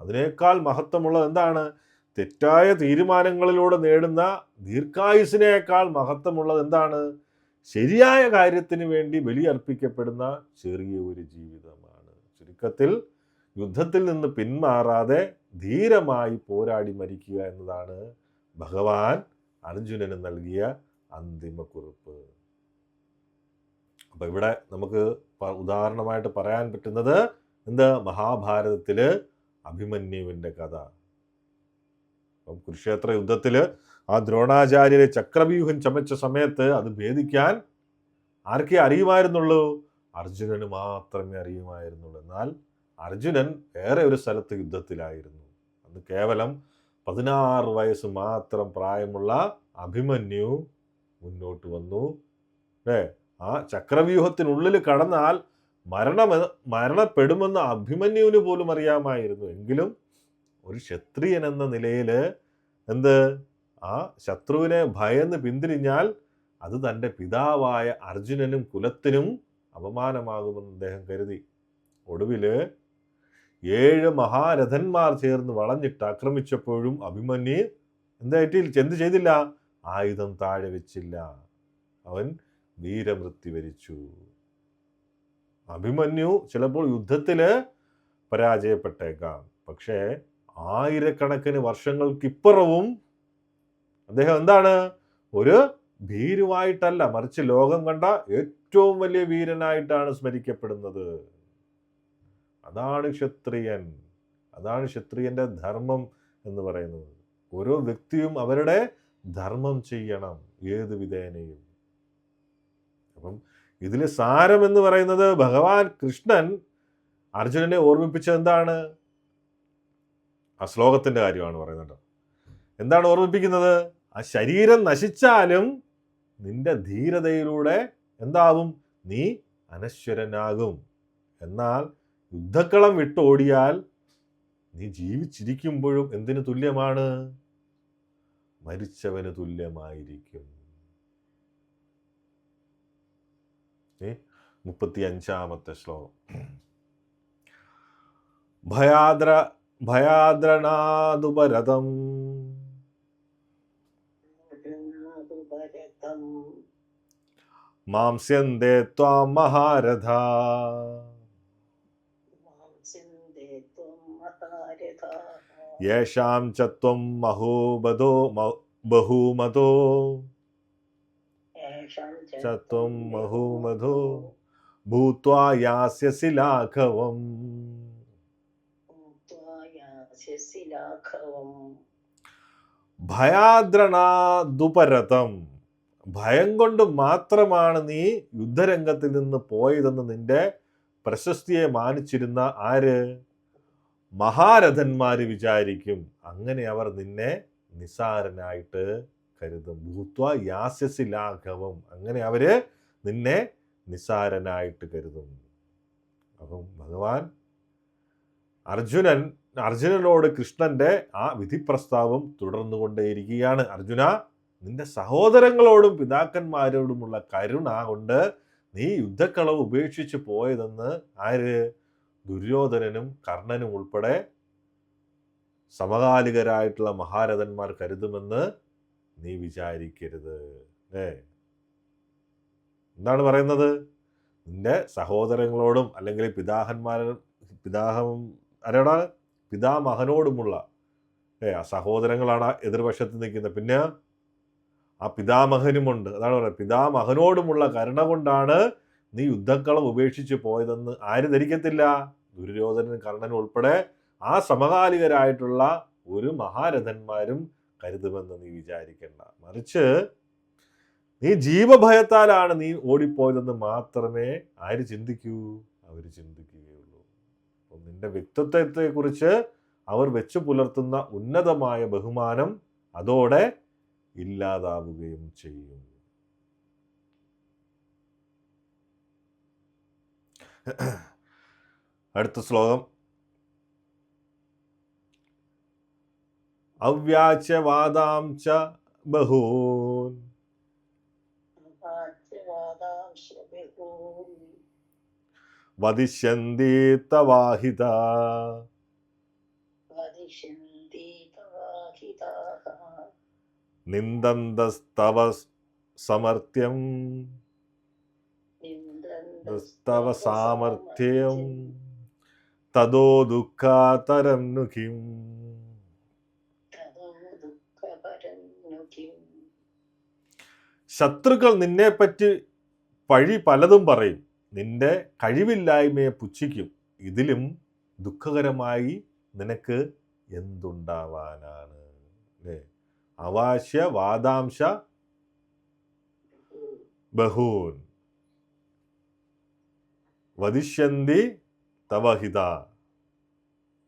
അതിനേക്കാൾ മഹത്വമുള്ളത് എന്താണ്, തെറ്റായ തീരുമാനങ്ങളിലൂടെ നേടുന്ന ദീർഘായുസ്സിനേക്കാൾ മഹത്വമുള്ളത് എന്താണ്, ശരിയായ കാര്യത്തിന് വേണ്ടി ബലിയർപ്പിക്കപ്പെടുന്ന ചെറിയ ഒരു ജീവിതമാണ്. ചുരുക്കത്തിൽ യുദ്ധത്തിൽ നിന്ന് പിന്മാറാതെ ധീരമായി പോരാടി മരിക്കുക എന്നതാണ് ഭഗവാൻ അർജുനന് നൽകിയ അന്തിമ കുറിപ്പ്. അപ്പൊ ഇവിടെ നമുക്ക് ഉദാഹരണമായിട്ട് പറയാൻ പറ്റുന്നത് മഹാഭാരതത്തില് അഭിമന്യുവിന്റെ കഥ. അപ്പം കുരുക്ഷേത്ര യുദ്ധത്തില് ആ ദ്രോണാചാര്യരെ ചക്രവ്യൂഹം ചമച്ച സമയത്ത് അത് ഭേദിക്കാൻ ആർക്കേ അറിയുമായിരുന്നുള്ളൂ, അർജുനന് മാത്രമേ അറിയുമായിരുന്നുള്ളൂ. എന്നാൽ അർജുനൻ വേറെ ഒരു സ്ഥലത്ത് യുദ്ധത്തിലായിരുന്നു. അന്ന് കേവലം 16 വയസ്സ് മാത്രം പ്രായമുള്ള അഭിമന്യു മുന്നോട്ട് വന്നു. ആ ചക്രവ്യൂഹത്തിനുള്ളിൽ കടന്നാൽ മരണപ്പെടുമെന്ന് അഭിമന്യുവിന് പോലും അറിയാമായിരുന്നു. എങ്കിലും ഒരു ക്ഷത്രിയൻ എന്ന നിലയിൽ ആ ശത്രുവിനെ ഭയന്ന് പിന്തിരിഞ്ഞാൽ അത് തൻ്റെ പിതാവായ അർജുനനും കുലത്തിനും അപമാനമാകുമെന്ന് അദ്ദേഹം കരുതി. ഒടുവിൽ 7 മഹാരഥന്മാർ ചേർന്ന് വളഞ്ഞിട്ട് ആക്രമിച്ചപ്പോഴും അഭിമന്യു എന്ത് ചെയ്തില്ല, ആയുധം താഴെ വെച്ചില്ല. അവൻ വീരമൃത്യു വരിച്ചു. അഭിമന്യു ചിലപ്പോൾ യുദ്ധത്തില് പരാജയപ്പെട്ടേക്കാം, പക്ഷേ ആയിരക്കണക്കിന് വർഷങ്ങൾക്കിപ്പുറവും അദ്ദേഹം ഒരു ഭീരുവായിട്ടല്ല, മറിച്ച് ലോകം കണ്ട ഏറ്റവും വലിയ വീരനായിട്ടാണ് സ്മരിക്കപ്പെടുന്നത്. അതാണ് ക്ഷത്രിയൻ, അതാണ് ക്ഷത്രിയന്റെ ധർമ്മം എന്ന് പറയുന്നത്. ഓരോ വ്യക്തിയും അവരുടെ ധർമ്മം ചെയ്യണം ഏത് വിധേനയും. അപ്പം ഇതിലെ സാരം എന്ന് പറയുന്നത് ഭഗവാൻ കൃഷ്ണൻ അർജുനനെ ഓർമ്മിപ്പിച്ചത് എന്താണ്, ആ ശ്ലോകത്തിന്റെ കാര്യമാണ് പറയുന്നത്. എന്താണ് ഓർമ്മിപ്പിക്കുന്നത്, ആ ശരീരം നശിച്ചാലും നിന്റെ ധീരതയിലൂടെ എന്താവും, നീ അനശ്വരനാകും. എന്നാൽ യുദ്ധക്കളം വിട്ടോടിയാൽ നീ ജീവിച്ചിരിക്കുമ്പോഴും എന്തിനു തുല്യമാണ്, മരിച്ചവന് തുല്യമായിരിക്കും. 35-ാമത്തെ ശ്ലോകം. ഭയാദ്രണാദുപരതം മാംസ്യന്തേ ത്വാം മഹാരഥാ യേഷാം ച ത്വം ബഹൂമതോ ഭൂത്വാ യാസ്യസി ലാഘവം. ഭയാദ്രണാദുപരതം, ഭയം കൊണ്ട് മാത്രമാണ് നീ യുദ്ധരംഗത്തിൽ നിന്ന് പോയതെന്ന് നിന്റെ പ്രശസ്തിയെ മാനിച്ചിരുന്ന ആര്? മഹാരഥന്മാര് വിചാരിക്കും. അങ്ങനെ അവർ നിന്നെ നിസാരനായിട്ട് കരുതും. ഭൂത്വ യാസ്യസി ലാഘവം, അങ്ങനെ അവര് നിന്നെ നിസാരനായിട്ട് കരുതും. അപ്പം ഭഗവാൻ അർജുനനോട് കൃഷ്ണന്റെ ആ വിധിപ്രസ്താവം തുടർന്നുകൊണ്ടേയിരിക്കുകയാണ്. അർജുന, നിന്റെ സഹോദരങ്ങളോടും പിതാക്കന്മാരോടുമുള്ള കരുണ കൊണ്ട് നീ യുദ്ധക്കളവ് ഉപേക്ഷിച്ച് പോയതെന്ന് ആര്? ദുര്യോധനനും കർണനും ഉൾപ്പെടെ സമകാലികരായിട്ടുള്ള മഹാരഥന്മാർ കരുതുമെന്ന് നീ വിചാരിക്കരുത്. എന്താണ് പറയുന്നത്? നിന്റെ സഹോദരങ്ങളോടും അല്ലെങ്കിൽ പിതാമഹനോടുമുള്ള ആ സഹോദരങ്ങളാണ് എതിർവശത്ത് നിൽക്കുന്നത്. പിന്നെ ആ പിതാമഹനുമുണ്ട്. അതാണ് പറയുന്നത്, പിതാമഹനോടുമുള്ള കരുണ കൊണ്ടാണ് നീ യുദ്ധക്കളം ഉപേക്ഷിച്ച് പോയതെന്ന് ആര് ധരിക്കത്തില്ല? ദുര്യോധനൻ കർണനും ഉൾപ്പെടെ ആ സമകാലികരായിട്ടുള്ള ഒരു മഹാരഥന്മാരും കരുതുമെന്ന് നീ വിചാരിക്കേണ്ട. മറിച്ച് നീ ജീവഭയത്താലാണ് നീ ഓടിപ്പോയതെന്ന് മാത്രമേ ആര് ചിന്തിക്കൂ? അവർ ചിന്തിക്കുകയുള്ളൂ. അപ്പം നിന്റെ വ്യക്തിത്വത്തെക്കുറിച്ച് അവർ വെച്ചു പുലർത്തുന്ന ഉന്നതമായ ബഹുമാനം അതോടെ ഇല്ലാതാവുകയും ചെയ്യും. അടുത്ത ശ്ലോകം. അവ്യാച്യവാദാം ച ബഹൂൻ വദിഷ്യന്തി തവാഹിതാ നിന്ദന്തസ്തവ സമർത്ഥ്യം തവ സാമർത്ഥ്യം തദോ ദുഃഖാതരം നുഖിം. ശത്രുക്കൾ നിന്നെപ്പറ്റി പഴി പലതും പറയും, നിന്റെ കഴിവില്ലായ്മയെ പുച്ഛിക്കും. ഇതിലും ദുഃഖകരമായി നിനക്ക് എന്തുണ്ടാവാനാണ്? അവാശ്യ വാദാംശ ബഹൂൻ വദിഷ്യന്തി തവഹിത.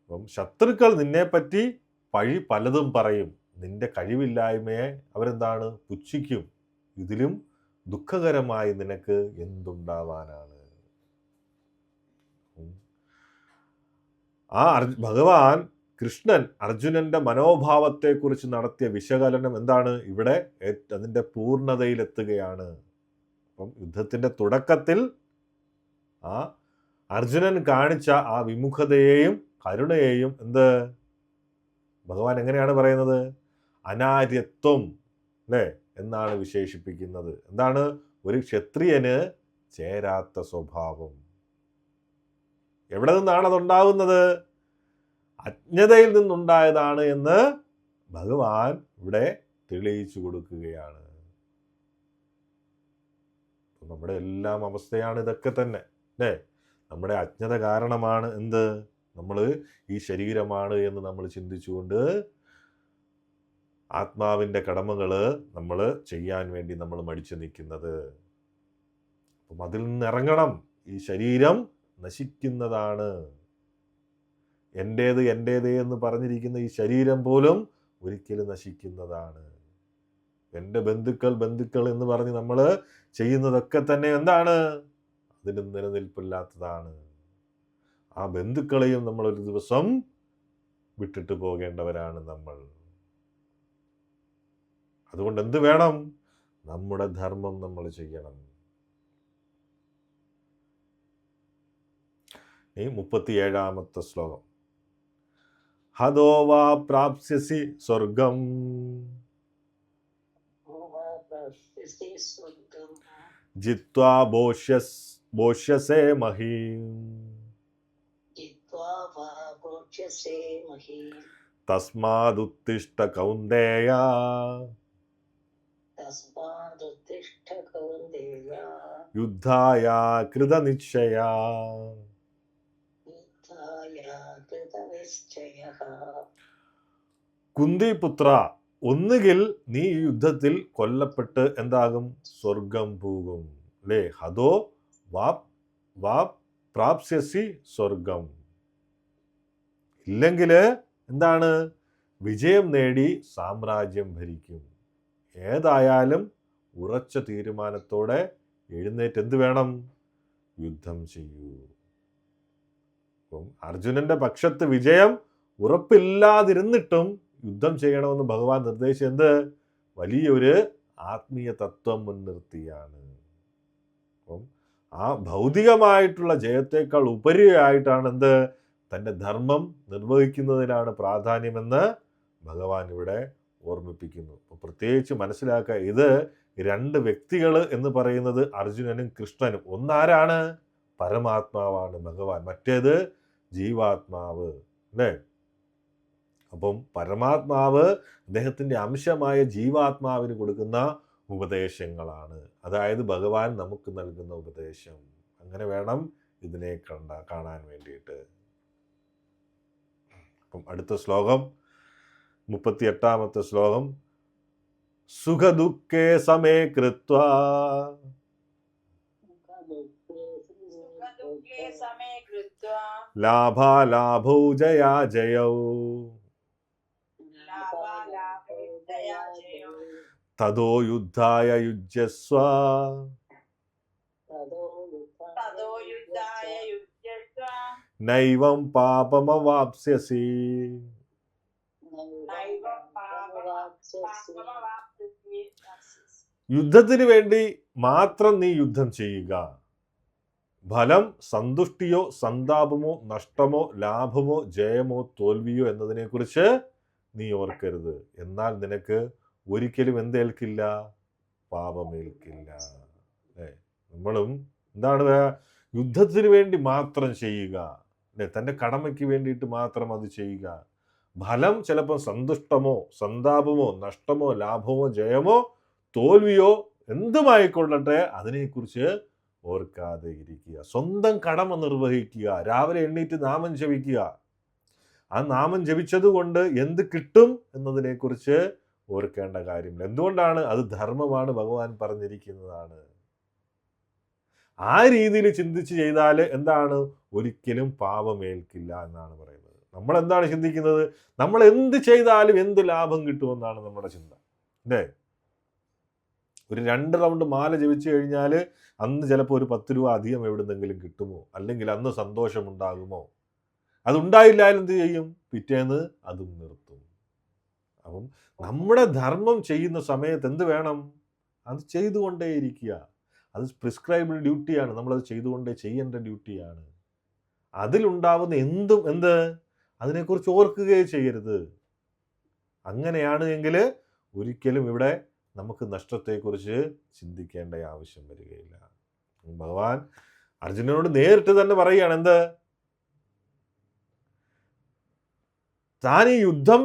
അപ്പം ശത്രുക്കൾ നിന്നെപ്പറ്റി പഴി പലതും പറയും, നിന്റെ കഴിവില്ലായ്മയെ അവരെന്താണ്? പുച്ഛിക്കും. ഇതിലും ദുഃഖകരമായി നിനക്ക് എന്തുണ്ടാവാനാണ്? ആ ഭഗവാൻ കൃഷ്ണൻ അർജുനന്റെ മനോഭാവത്തെക്കുറിച്ച് നടത്തിയ വിശകലനം എന്താണ്? ഇവിടെ അതിൻ്റെ പൂർണ്ണതയിലെത്തുകയാണ്. അപ്പം യുദ്ധത്തിന്റെ തുടക്കത്തിൽ ആ അർജുനൻ കാണിച്ച ആ വിമുഖതയെയും കരുണയെയും ഭഗവാൻ എങ്ങനെയാണ് പറയുന്നത്? അനാര്യത്വം എന്നാണ് വിശേഷിപ്പിക്കുന്നത്. എന്താണ്? ഒരു ക്ഷത്രിയന് ചേരാത്ത സ്വഭാവം. എവിടെ നിന്നാണ് അതുണ്ടാകുന്നത്? അജ്ഞതയിൽ നിന്നുണ്ടായതാണ് എന്ന് ഭഗവാൻ ഇവിടെ തെളിയിച്ചു കൊടുക്കുകയാണ്. നമ്മുടെ എല്ലാം അവസ്ഥയാണ് ഇതൊക്കെ തന്നെ നമ്മുടെ അജ്ഞത കാരണമാണ് നമ്മൾ ഈ ശരീരമാണ് എന്ന് നമ്മൾ ചിന്തിച്ചുകൊണ്ട് ആത്മാവിൻ്റെ കടമകൾ നമ്മൾ ചെയ്യാൻ വേണ്ടി നമ്മൾ മടിച്ചു നിൽക്കുന്നത്. അപ്പം അതിൽ നിന്നിറങ്ങണം. ഈ ശരീരം നശിക്കുന്നതാണ്. എൻ്റേത് എന്ന് പറഞ്ഞിരിക്കുന്ന ഈ ശരീരം പോലും ഒരിക്കലും നശിക്കുന്നതാണ്. എൻ്റെ ബന്ധുക്കൾ എന്ന് പറഞ്ഞ് നമ്മൾ ചെയ്യുന്നതൊക്കെ തന്നെ അതിന് നിലനിൽപ്പില്ലാത്തതാണ്. ആ ബന്ധുക്കളെയും നമ്മൾ ഒരു ദിവസം വിട്ടിട്ട് പോകേണ്ടവരാണ് നമ്മൾ. അതുകൊണ്ട് എന്ത് വേണം? നമ്മുടെ ധർമ്മം നമ്മൾ ചെയ്യണം. ഈ 37-ാമത്തെ ശ്ലോകം. ഹതോ വാ പ്രാപ്സ്യസി സ്വർഗം ജിത്വാ ഭോഷ്യസേ മഹീം തസ്മാദുത്തിഷ്ഠ കൗന്ദേയ യുദ്ധായ കൃതനിശ്ചയാ. കുന്തിപുത്ര, ഒന്നുകിൽ നീ ഈ യുദ്ധത്തിൽ കൊല്ലപ്പെട്ട് എന്താകും? സ്വർഗം പോകും. അല്ലേ? ഹതോ വാ പ്രാപ്സ്യസി സ്വർഗം. ഇല്ലെങ്കിൽ എന്താണ്? വിജയം നേടി സാമ്രാജ്യം ഭരിക്കും. ഏതായാലും ഉറച്ച തീരുമാനത്തോടെ എഴുന്നേറ്റ് എന്ത് വേണം? യുദ്ധം ചെയ്യൂ. അപ്പം അർജുനന്റെ പക്ഷത്ത് വിജയം ഉറപ്പില്ലാതിരുന്നിട്ടും യുദ്ധം ചെയ്യണമെന്ന് ഭഗവാൻ നിർദ്ദേശിച്ചത് എന്ത്? വലിയൊരു ആത്മീയ തത്വം മുൻനിർത്തിയാണ്. അപ്പം ആ ഭൗതികമായിട്ടുള്ള ജയത്തേക്കാൾ ഉപരിയായിട്ടാണ് എന്ത്? തൻ്റെ ധർമ്മം നിർവഹിക്കുന്നതിനാണ് പ്രാധാന്യമെന്ന് ഭഗവാൻ ഇവിടെ ഓർമ്മിപ്പിക്കുന്നു. അപ്പോൾ പ്രത്യേകിച്ച് മനസ്സിലാക്കുക, ഇത് രണ്ട് വ്യക്തികൾ എന്ന് പറയുന്നത് അർജുനനും കൃഷ്ണനും. ഒന്നാരാണ്? പരമാത്മാവാണ് ഭഗവാൻ, മറ്റേത് ജീവാത്മാവ്. അല്ലേ? അപ്പം പരമാത്മാവ് അദ്ദേഹത്തിൻ്റെ അംശമായ ജീവാത്മാവിന് കൊടുക്കുന്ന ഉപദേശങ്ങളാണ്, അതായത് ഭഗവാൻ നമുക്ക് നൽകുന്ന ഉപദേശം. അങ്ങനെ വേണം ഇതിനെ കാണാൻ വേണ്ടിയിട്ട്. അപ്പം അടുത്ത ശ്ലോകം 38-ാമത്തെ ശ്ലോകം. സുഖദുഃഖേ സമേ കൃത്വാ ലാഭാലാഭൗ ജയാ ജയൗ തദോ യുദ്ധായ യുജ്യസ്വ നൈവം പാപമവാപ്സ്യസി. യുദ്ധത്തിന് വേണ്ടി മാത്രം നീ യുദ്ധം ചെയ്യുക. ഫലം സന്തുഷ്ടിയോ സന്താപമോ നഷ്ടമോ ലാഭമോ ജയമോ തോൽവിയോ എന്നതിനെക്കുറിച്ച് നീ ഓർക്കരുത്. എന്നാൽ നിനക്ക് ഒരിക്കലും എന്തേൽക്കില്ല? പാപമേൽക്കില്ല. നമ്മളും എന്താണ്? യുദ്ധത്തിന് വേണ്ടി മാത്രം ചെയ്യുക, അല്ലെ? തൻ്റെ കടമയ്ക്ക് വേണ്ടിയിട്ട് മാത്രം അത് ചെയ്യുക. ഫലം ചിലപ്പോൾ സന്തുഷ്ടമോ സന്താപമോ നഷ്ടമോ ലാഭമോ ജയമോ തോൽവിയോ എന്തുമായിക്കൊള്ളട്ടെ, അതിനെക്കുറിച്ച് ഓർക്കാതെ ഇരിക്കുക. സ്വന്തം കടമ നിർവഹിക്കുക. രാവിലെ എണ്ണീറ്റ് നാമം ജപിക്കുക. ആ നാമം ജപിച്ചത് കൊണ്ട് എന്ത് കിട്ടും എന്നതിനെക്കുറിച്ച് ഓർക്കേണ്ട കാര്യമില്ല. എന്തുകൊണ്ടാണ്? അത് ധർമ്മമാണ്, ഭഗവാൻ പറഞ്ഞിരിക്കുന്നതാണ്. ആ രീതിയിൽ ചിന്തിച്ച് ചെയ്താൽ എന്താണ്? ഒരിക്കലും പാപമേൽക്കില്ല എന്നാണ് പറയുന്നത്. നമ്മൾ എന്താണ് ചിന്തിക്കുന്നത്? നമ്മൾ എന്ത് ചെയ്താലും എന്ത് ലാഭം കിട്ടുമെന്നാണ് നമ്മുടെ ചിന്ത, അല്ലേ? ഒരു 2 റൗണ്ട് മാല ജപിച്ചു കഴിഞ്ഞാൽ അന്ന് ചിലപ്പോൾ ഒരു 10 രൂപ അധികം എവിടുന്നെങ്കിലും കിട്ടുമോ? അല്ലെങ്കിൽ അന്ന് സന്തോഷമുണ്ടാകുമോ? അതുണ്ടായില്ലാലും എന്ത് ചെയ്യും? പിറ്റേന്ന് അതും നിർത്തും. അപ്പം നമ്മുടെ ധർമ്മം ചെയ്യുന്ന സമയത്ത് എന്ത് വേണം? അത് ചെയ്തുകൊണ്ടേയിരിക്കുക. അത് പ്രിസ്ക്രൈബ്ഡ് ഡ്യൂട്ടിയാണ്. നമ്മളത് ചെയ്യേണ്ട ഡ്യൂട്ടിയാണ്. അതിലുണ്ടാവുന്ന എന്ത് അതിനെക്കുറിച്ച് ഓർക്കുകയേ ചെയ്യരുത്. അങ്ങനെയാണ് എങ്കിൽ ഒരിക്കലും ഇവിടെ നമുക്ക് നഷ്ടത്തെക്കുറിച്ച് ചിന്തിക്കേണ്ട ആവശ്യം വരികയില്ല. ഭഗവാൻ അർജുനനോട് നേരിട്ട് തന്നെ പറയുകയാണ്, എന്ത്? താൻ ഈ യുദ്ധം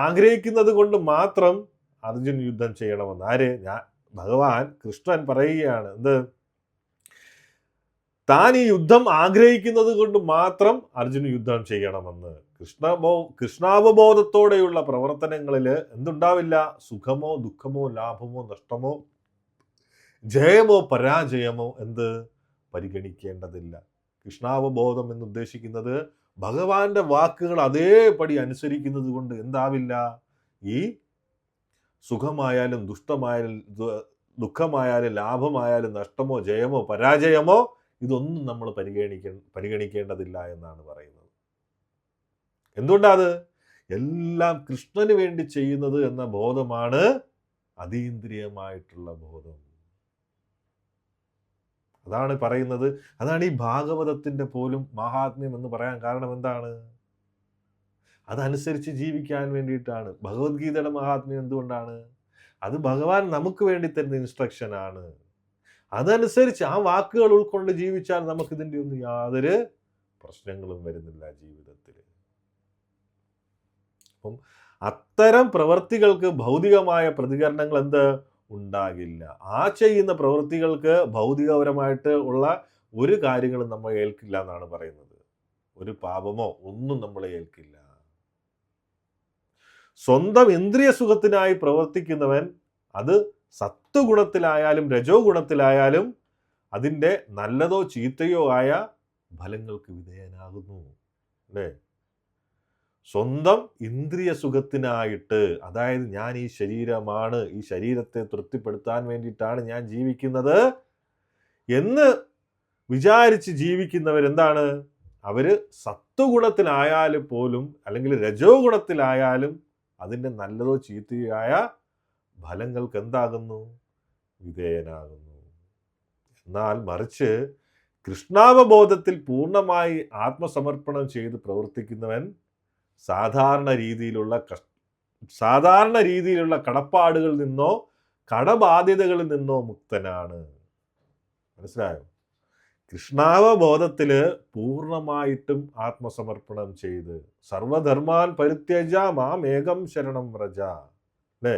ആഗ്രഹിക്കുന്നത് കൊണ്ട് മാത്രം അർജുൻ യുദ്ധം ചെയ്യണമെന്ന്. ആര്? ഭഗവാൻ കൃഷ്ണൻ പറയുകയാണ്, എന്ത്? താൻ ഈ യുദ്ധം ആഗ്രഹിക്കുന്നത് കൊണ്ട് മാത്രം അർജുന് യുദ്ധം ചെയ്യണമെന്ന്. കൃഷ്ണാവബോധത്തോടെയുള്ള പ്രവർത്തനങ്ങളിൽ എന്തുണ്ടാവില്ല? സുഖമോ ദുഃഖമോ ലാഭമോ നഷ്ടമോ ജയമോ പരാജയമോ പരിഗണിക്കേണ്ടതില്ല. കൃഷ്ണാവബോധം എന്നുദ്ദേശിക്കുന്നത് ഭഗവാന്റെ വാക്കുകൾ അതേപടി അനുസരിക്കുന്നത് കൊണ്ട് എന്താവില്ല? ഈ സുഖമായാലും ദുഃഖമായാലും ലാഭമായാലും നഷ്ടമോ ജയമോ പരാജയമോ ഇതൊന്നും നമ്മൾ പരിഗണിക്കേണ്ടതില്ല എന്നാണ് പറയുന്നത്. എന്തുകൊണ്ടാത്? എല്ലാം കൃഷ്ണന് വേണ്ടി ചെയ്യുന്നത് എന്ന ബോധമാണ് അതീന്ദ്രിയമായിട്ടുള്ള ബോധം. അതാണ് പറയുന്നത്. അതാണ് ഈ ഭാഗവതത്തിൻ്റെ പോലും മഹാത്മ്യം എന്ന് പറയാൻ കാരണം എന്താണ്? അതനുസരിച്ച് ജീവിക്കാൻ വേണ്ടിയിട്ടാണ്. ഭഗവത്ഗീതയുടെ മഹാത്മ്യം എന്തുകൊണ്ടാണ്? അത് ഭഗവാൻ നമുക്ക് വേണ്ടി തരുന്ന ഇൻസ്ട്രക്ഷനാണ്. അതനുസരിച്ച് ആ വാക്കുകൾ ഉൾക്കൊണ്ട് ജീവിച്ചാൽ നമുക്കിതിൻ്റെ ഒന്നും യാതൊരു പ്രശ്നങ്ങളും വരുന്നില്ല ജീവിതത്തിൽ. അപ്പം അത്തരം പ്രവൃത്തികൾക്ക് ഭൗതികമായ പ്രതികരണങ്ങൾ ഉണ്ടാകില്ല. ആ ചെയ്യുന്ന പ്രവൃത്തികൾക്ക് ഭൗതികപരമായിട്ട് ഉള്ള ഒരു കാര്യങ്ങളും നമ്മൾ ഏൽക്കില്ല എന്നാണ് പറയുന്നത്. ഒരു പാപമോ ഒന്നും നമ്മളെ ഏൽക്കില്ല. സ്വന്തം ഇന്ദ്രിയ സുഖത്തിനായി പ്രവർത്തിക്കുന്നവൻ അത് സത്വഗുണത്തിലായാലും രജോ ഗുണത്തിലായാലും അതിൻ്റെ നല്ലതോ ചീത്തയോ ആയ ഫലങ്ങൾക്ക് വിധേയനാകുന്നു. അല്ലേ? സ്വന്തം ഇന്ദ്രിയ സുഖത്തിനായിട്ട്, അതായത് ഞാൻ ഈ ശരീരമാണ്, ഈ ശരീരത്തെ തൃപ്തിപ്പെടുത്താൻ വേണ്ടിയിട്ടാണ് ഞാൻ ജീവിക്കുന്നത് എന്ന് വിചാരിച്ച് ജീവിക്കുന്നവരെന്താണ്? അവര് സത്വഗുണത്തിലായാലും പോലും അല്ലെങ്കിൽ രജോ ഗുണത്തിലായാലും അതിൻ്റെ നല്ലതോ ചീത്തയോ ആയ ഫലങ്ങൾക്ക് എന്താകുന്നു? വിധേയനാകുന്നു. എന്നാൽ മറിച്ച് കൃഷ്ണാവബോധത്തിൽ പൂർണ്ണമായി ആത്മസമർപ്പണം ചെയ്ത് പ്രവർത്തിക്കുന്നവൻ സാധാരണ രീതിയിലുള്ള കടപ്പാടുകളിൽ നിന്നോ കടബാധ്യതകളിൽ നിന്നോ മുക്തനാണ്. മനസ്സിലായോ? കൃഷ്ണാവബോധത്തില് പൂർണ്ണമായിട്ടും ആത്മസമർപ്പണം ചെയ്ത് സർവധർമാൻ പരിത്യജ മാം ഏകം ശരണം വ്രജ, അല്ലേ?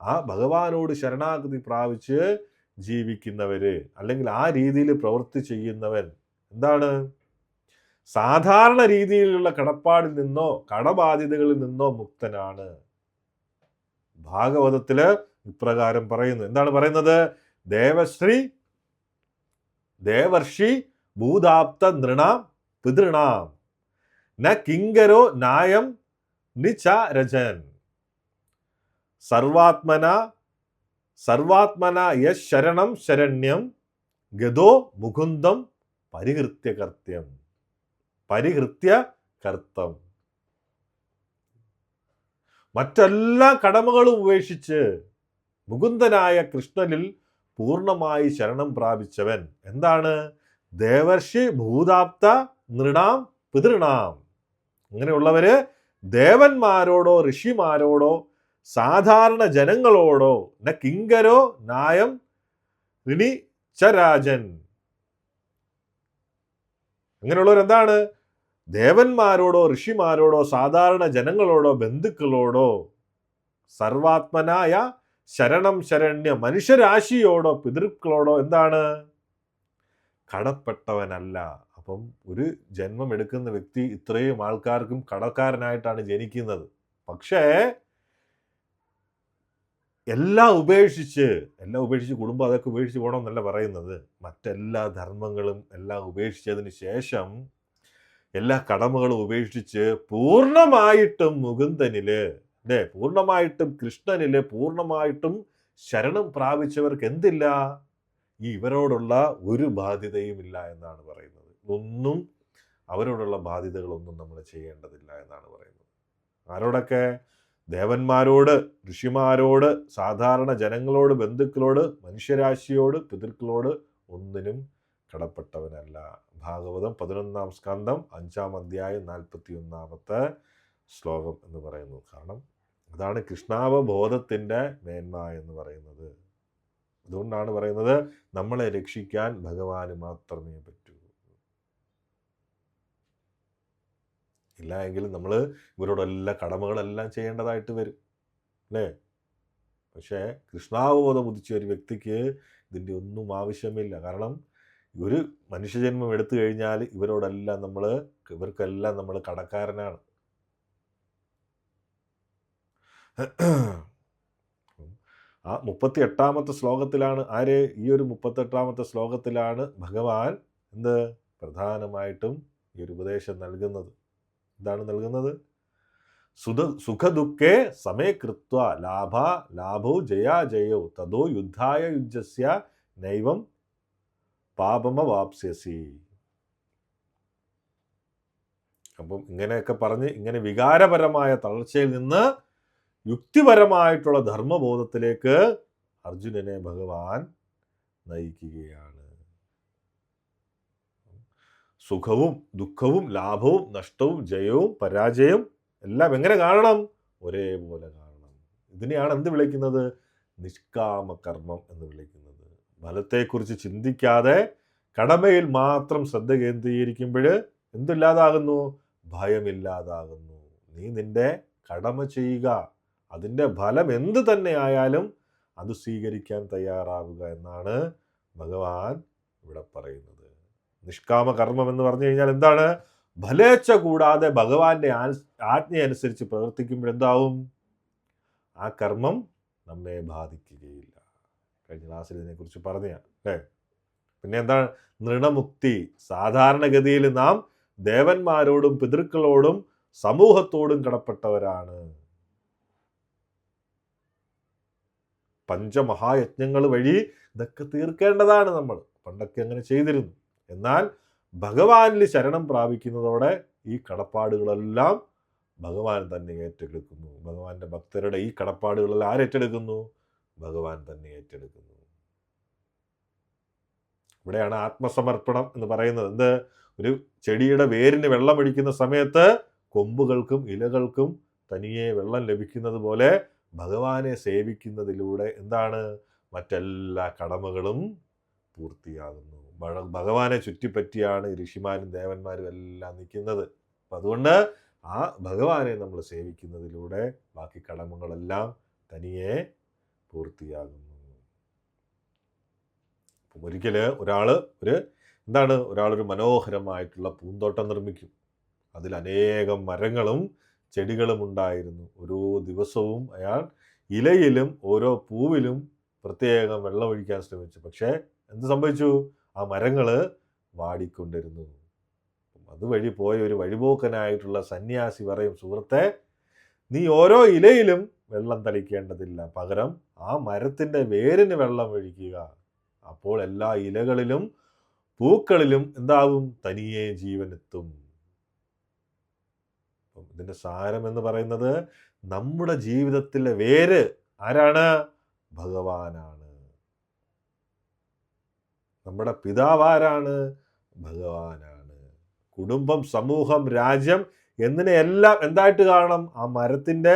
ആ ഭഗവാനോട് ശരണാഗതി പ്രാപിച്ച് ജീവിക്കുന്നവര് അല്ലെങ്കിൽ ആ രീതിയിൽ പ്രവൃത്തി ചെയ്യുന്നവൻ എന്താണ്? സാധാരണ രീതിയിലുള്ള കടപ്പാടിൽ നിന്നോ കടബാധ്യതകളിൽ നിന്നോ മുക്തനാണ്. ഭാഗവതത്തില് ഇപ്രകാരം പറയുന്നു. എന്താണ് പറയുന്നത്? ദേവർഷി ഭൂതാപ്ത നൃണാം പിതൃണാം ന കിങ്കരോ നായം നിചരജൻ സർവാത്മന യശ് ശരണം ശരണ്യം ഗതോ മുകുന്ദം പരിഹൃത്യ കർത്തം. മറ്റെല്ലാ കടമകളും ഉപേക്ഷിച്ച് മുകുന്ദനായ കൃഷ്ണനിൽ പൂർണ്ണമായി ശരണം പ്രാപിച്ചവൻ എന്താണ്? ദേവർഷി ഭൂതാപ്ത നൃണാം പിതൃണാം. അങ്ങനെയുള്ളവര് ദേവന്മാരോടോ ഋഷിമാരോടോ സാധാരണ ജനങ്ങളോടോ ന കിങ്കരോ നായം ഋണി ചരാജൻ. അങ്ങനെയുള്ളവരെന്താണ്? ദേവന്മാരോടോ ഋഷിമാരോടോ സാധാരണ ജനങ്ങളോടോ ബന്ധുക്കളോടോ സർവാത്മനായ ശരണം ശരണ്യ മനുഷ്യരാശിയോടോ പിതൃക്കളോടോ എന്താണ്? കടപ്പെട്ടവനല്ല. അപ്പം ഒരു ജന്മം എടുക്കുന്ന വ്യക്തി ഇത്രയും ആൾക്കാർക്കും കടക്കാരനായിട്ടാണ് ജനിക്കുന്നത്. പക്ഷേ എല്ലാം ഉപേക്ഷിച്ച് കുടുംബം അതൊക്കെ ഉപേക്ഷിച്ച് പോകണമെന്നല്ല പറയുന്നത്. മറ്റെല്ലാ ധർമ്മങ്ങളും എല്ലാം ഉപേക്ഷിച്ചതിന് ശേഷം എല്ലാ കടമകളും ഉപേക്ഷിച്ച് പൂർണ്ണമായിട്ടും മുകുന്ദനില്, അല്ലേ, പൂർണ്ണമായിട്ടും കൃഷ്ണനില് പൂർണ്ണമായിട്ടും ശരണം പ്രാപിച്ചവർക്ക് എന്തില്ല? ഇവരോടുള്ള ഒരു ബാധ്യതയും ഇല്ല എന്നാണ് പറയുന്നത്. ഒന്നും അവരോടുള്ള ബാധ്യതകളൊന്നും നമ്മൾ ചെയ്യേണ്ടതില്ല എന്നാണ് പറയുന്നത്. ആരോടൊക്കെ? ദേവന്മാരോട്, ഋഷിമാരോട്, സാധാരണ ജനങ്ങളോട്, ബന്ധുക്കളോട്, മനുഷ്യരാശിയോട്, പിതൃക്കളോട് ഒന്നിനും കടപ്പെട്ടവനല്ല. ഭാഗവതം 11-ാം സ്കന്ധം 5-ാം അധ്യായം 41-ാമത്തെ ശ്ലോകം എന്ന് പറയുന്നു. കാരണം അതാണ് കൃഷ്ണാവബോധത്തിൻ്റെ മേന്മ എന്ന് പറയുന്നത്. അതുകൊണ്ടാണ് പറയുന്നത് നമ്മളെ രക്ഷിക്കാൻ ഭഗവാന് മാത്രമേ പറ്റൂ. ഇല്ല എങ്കിൽ നമ്മൾ ഇവരോടെല്ലാം കടമകളെല്ലാം ചെയ്യേണ്ടതായിട്ട് വരും, അല്ലേ? പക്ഷേ കൃഷ്ണാവബോധം ഉദിച്ച ഒരു വ്യക്തിക്ക് ഇതിൻ്റെ ഒന്നും ആവശ്യമില്ല. കാരണം ഒരു മനുഷ്യജന്മം എടുത്തു കഴിഞ്ഞാൽ ഇവർക്കെല്ലാം നമ്മൾ കടക്കാരനാണ്. ആ 38-ാമത്തെ ശ്ലോകത്തിലാണ് ഈ ഒരു 38-ാമത്തെ ശ്ലോകത്തിലാണ് ഭഗവാൻ പ്രധാനമായിട്ടും ഈ ഒരു ഉപദേശം നൽകുന്നത്. എന്താണ് നൽകുന്നത്? സുഖദുഃഖേ സമയകൃത്വ ലാഭോ ജയോ തതോ യുദ്ധായ യുജ്യസ്യ നൈവം പാപമവാപ്സ്യസി. അപ്പം ഇങ്ങനെയൊക്കെ പറഞ്ഞ് ഇങ്ങനെ വികാരപരമായ തളർച്ചയിൽ നിന്ന് യുക്തിപരമായിട്ടുള്ള ധർമ്മബോധത്തിലേക്ക് അർജുനനെ ഭഗവാൻ നയിക്കുകയാണ്. സുഖവും ദുഃഖവും ലാഭവും നഷ്ടവും ജയവും പരാജയവും എല്ലാം എങ്ങനെ കാണണം? ഒരേപോലെ കാണണം. ഇതിനെയാണ് എന്ത് വിളിക്കുന്നത്? നിഷ്കാമ കർമ്മം എന്ന് വിളിക്കുന്നത്. ഫലത്തെക്കുറിച്ച് ചിന്തിക്കാതെ കടമയിൽ മാത്രം ശ്രദ്ധ കേന്ദ്രീകരിക്കുമ്പോൾ എന്തില്ലാതാകുന്നു? ഭയമില്ലാതാകുന്നു. നീ നിന്റെ കടമ ചെയ്യുക, അതിൻ്റെ ഫലം എന്ത് തന്നെ ആയാലും അത് സ്വീകരിക്കാൻ തയ്യാറാവുക എന്നാണ് ഭഗവാൻ ഇവിടെ പറയുന്നത്. നിഷ്കാമ കർമ്മം എന്ന് പറഞ്ഞു കഴിഞ്ഞാൽ എന്താണ്? ഫലേച്ഛ കൂടാതെ ഭഗവാന്റെ ആജ്ഞ അനുസരിച്ച് പ്രവർത്തിക്കുമ്പോൾ എന്താവും? ആ കർമ്മം നമ്മെ ബാധിക്കുകയില്ല. കഴിഞ്ഞ ക്ലാസ്സിൽ ഇതിനെക്കുറിച്ച് പറഞ്ഞ അല്ലേ? പിന്നെ എന്താണ്? നൃണമുക്തി. സാധാരണഗതിയിൽ നാം ദേവന്മാരോടും പിതൃക്കളോടും സമൂഹത്തോടും കടപ്പെട്ടവരാണ്. പഞ്ചമഹായജ്ഞങ്ങൾ വഴി ഇതൊക്കെ തീർക്കേണ്ടതാണ്. നമ്മൾ പണ്ടൊക്കെ അങ്ങനെ ചെയ്തിരുന്നു. എന്നാൽ ഭഗവാനിൽ ശരണം പ്രാപിക്കുന്നതോടെ ഈ കടപ്പാടുകളെല്ലാം ഭഗവാൻ തന്നെ ഏറ്റെടുക്കുന്നു. ഭഗവാന്റെ ഭക്തരുടെ ഈ കടപ്പാടുകളെല്ലാം ആരേറ്റെടുക്കുന്നു? ഭഗവാൻ തന്നെ ഏറ്റെടുക്കുന്നു. ഇവിടെയാണ് ആത്മസമർപ്പണം എന്ന് പറയുന്നത്. എന്ത്? ഒരു ചെടിയുടെ വേരിന് വെള്ളം ഒഴിക്കുന്ന സമയത്ത് കൊമ്പുകൾക്കും ഇലകൾക്കും തനിയെ വെള്ളം ലഭിക്കുന്നത് പോലെ ഭഗവാനെ സേവിക്കുന്നതിലൂടെ എന്താണ്? മറ്റെല്ലാ കടമകളും പൂർത്തിയാകുന്നു. ഭഗവാനെ ചുറ്റിപ്പറ്റിയാണ് ഋഷിമാരും ദേവന്മാരും എല്ലാം നിൽക്കുന്നത്. അപ്പം അതുകൊണ്ട് ആ ഭഗവാനെ നമ്മൾ സേവിക്കുന്നതിലൂടെ ബാക്കി കടമകളെല്ലാം തനിയെ പൂർത്തിയാകുന്നു. അപ്പം ഒരിക്കൽ ഒരാളൊരു മനോഹരമായിട്ടുള്ള പൂന്തോട്ടം നിർമ്മിക്കും. അതിൽ അനേകം മരങ്ങളും ചെടികളും ഉണ്ടായിരുന്നു. ഓരോ ദിവസവും അയാൾ ഇലയിലും ഓരോ പൂവിലും പ്രത്യേകം വെള്ളം ഒഴിക്കാൻ ശ്രമിച്ചു. പക്ഷേ എന്ത് സംഭവിച്ചു? ആ മരങ്ങൾ വാടിക്കൊണ്ടിരുന്നു. അതുവഴി പോയ ഒരു വഴിപോക്കനായിട്ടുള്ള സന്യാസി പറയും, സുഹൃത്തെ, നീ ഓരോ ഇലയിലും വെള്ളം തളിക്കേണ്ടതില്ല, പകരം ആ മരത്തിൻ്റെ വേരിന് വെള്ളം ഒഴിക്കുക. അപ്പോൾ എല്ലാ ഇലകളിലും പൂക്കളിലും എന്താവും? തനിയെ ജീവനെത്തും. ഇതിൻ്റെ സാരം എന്ന് പറയുന്നത് നമ്മുടെ ജീവിതത്തിലെ വേര് ആരാണ്? ഭഗവാനാണ്. നമ്മുടെ പിതാവാരാണ്? ഭഗവാനാണ്. കുടുംബം, സമൂഹം, രാജ്യം എന്നിനെയെല്ലാം എന്തായിട്ട് കാണണം? ആ മരത്തിൻ്റെ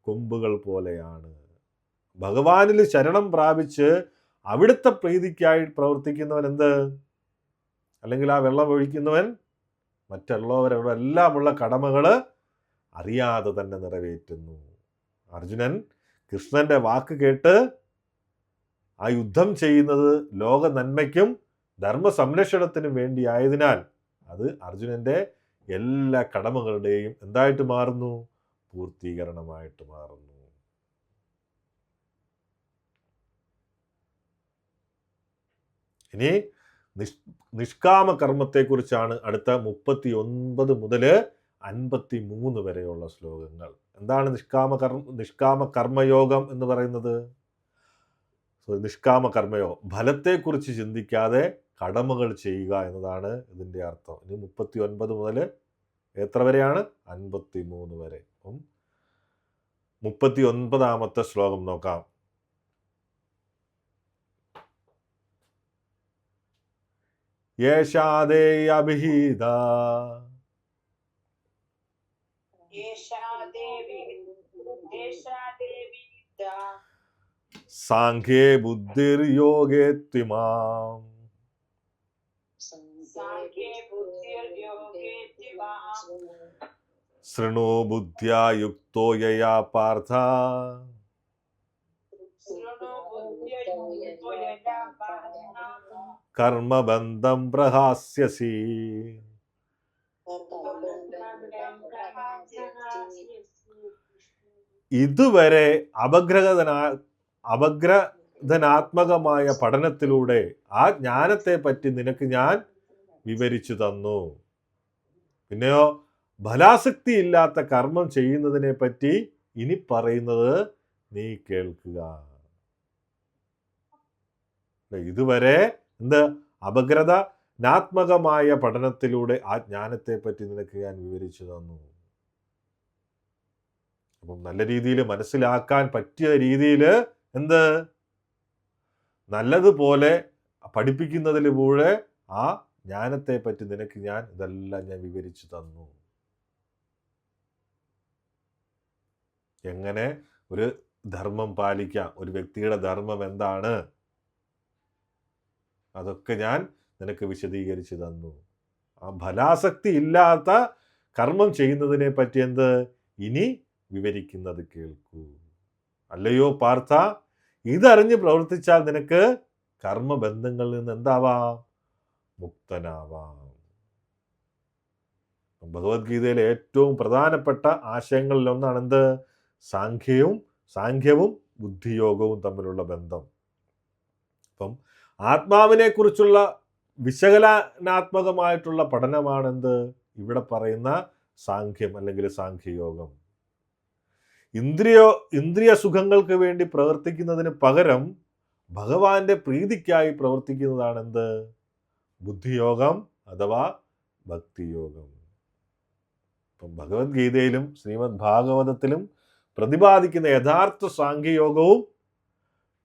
കൊമ്പുകൾ പോലെയാണ്. ഭഗവാനിൽ ശരണം പ്രാപിച്ച് അവിടുത്തെ പ്രീതിക്കായി പ്രവർത്തിക്കുന്നവൻ എന്ത്? അല്ലെങ്കിൽ ആ വെള്ളം ഒഴിക്കുന്നവൻ മറ്റുള്ളവരെല്ലാമുള്ള കടമകൾ അറിയാതെ തന്നെ നിറവേറ്റുന്നു. അർജുനൻ കൃഷ്ണന്റെ വാക്ക് കേട്ട് ആ യുദ്ധം ചെയ്യുന്നത് ലോക നന്മയ്ക്കും ധർമ്മ സംരക്ഷണത്തിനും വേണ്ടിയായതിനാൽ അത് അർജുനന്റെ എല്ലാ കടമകളുടെയും എന്തായിട്ട് മാറുന്നു? പൂർത്തീകരണമായിട്ട് മാറുന്നു. ഇനി നിഷ്കാമ കർമ്മത്തെക്കുറിച്ചാണ് അടുത്ത 39 മുതൽ 53 വരെയുള്ള ശ്ലോകങ്ങൾ. എന്താണ് നിഷ്കാമ കർമ്മയോഗം എന്ന് പറയുന്നത്? നിഷ്കാമ കർമ്മയോഗം ഫലത്തെക്കുറിച്ച് ചിന്തിക്കാതെ കടമകൾ ചെയ്യുക എന്നതാണ് ഇതിൻ്റെ അർത്ഥം. ഇനി 39 മുതൽ എത്ര വരെയാണ്? 53 വരെ. 39ാമത്തെ ശ്ലോകം നോക്കാം. യേശാദേ അഭിഹിത സാംഖ്യേ ബുദ്ധിർയോഗേ ത്വിമാം ശൃണു ബുദ്ധ്യാ യുക്തോ യയാ പാർത്ഥ കർമ്മബന്ധം പ്രഹാസ്യസി. ഇതുവരെ അപഗ്രഥനാത്മകമായ പഠനത്തിലൂടെ ആ ജ്ഞാനത്തെ പറ്റി നിനക്ക് ഞാൻ വിവരിച്ചു തന്നു. പിന്നെയോ ഫലാസക്തി ഇല്ലാത്ത കർമ്മം ചെയ്യുന്നതിനെ പറ്റി ഇനി പറയുന്നത് നീ കേൾക്കുക. ഇതുവരെ അപഗ്രഥനാത്മകമായ പഠനത്തിലൂടെ ആ ജ്ഞാനത്തെ പറ്റി നിനക്ക് ഞാൻ വിവരിച്ചു തന്നു. അപ്പം നല്ല രീതിയിൽ മനസ്സിലാക്കാൻ പറ്റിയ രീതിയിൽ എന്ത് നല്ലതുപോലെ പഠിപ്പിക്കുന്നതിലൂടെ ആ ജ്ഞാനത്തെ പറ്റി നിനക്ക് ഇതെല്ലാം ഞാൻ വിവരിച്ചു തന്നു. എങ്ങനെ ഒരു ധർമ്മം പാലിക്കാം, ഒരു വ്യക്തിയുടെ ധർമ്മം എന്താണ്, അതൊക്കെ ഞാൻ നിനക്ക് വിശദീകരിച്ചു തന്നു. ആ ഫലാസക്തി ഇല്ലാത്ത കർമ്മം ചെയ്യുന്നതിനെ പറ്റി ഇനി വിവരിക്കുന്നത് കേൾക്കൂ. അല്ലയോ പാർത്ഥ, ഇതറിഞ്ഞ് പ്രവർത്തിച്ചാൽ നിനക്ക് കർമ്മബന്ധങ്ങളിൽ നിന്ന് എന്താവാം? മുക്തനാവാം. ഭഗവത്ഗീതയിലെ ഏറ്റവും പ്രധാനപ്പെട്ട ആശയങ്ങളിൽ ഒന്നാണ് സാഖ്യവും ബുദ്ധിയോഗവും തമ്മിലുള്ള ബന്ധം. അപ്പം ആത്മാവിനെ കുറിച്ചുള്ള വിശകലനാത്മകമായിട്ടുള്ള പഠനമാണ് ഇവിടെ പറയുന്ന സാഖ്യം അല്ലെങ്കിൽ സാഖ്യയോഗം. ഇന്ദ്രിയ സുഖങ്ങൾക്ക് വേണ്ടി പ്രവർത്തിക്കുന്നതിന് പകരം ഭഗവാന്റെ പ്രീതിക്കായി പ്രവർത്തിക്കുന്നതാണ് ബുദ്ധിയോഗം അഥവാ ഭക്തിയോഗം. അപ്പം ഭഗവത്ഗീതയിലും ശ്രീമദ് ഭാഗവതത്തിലും പ്രതിപാദിക്കുന്ന യഥാർത്ഥ സാഖ്യയോഗവും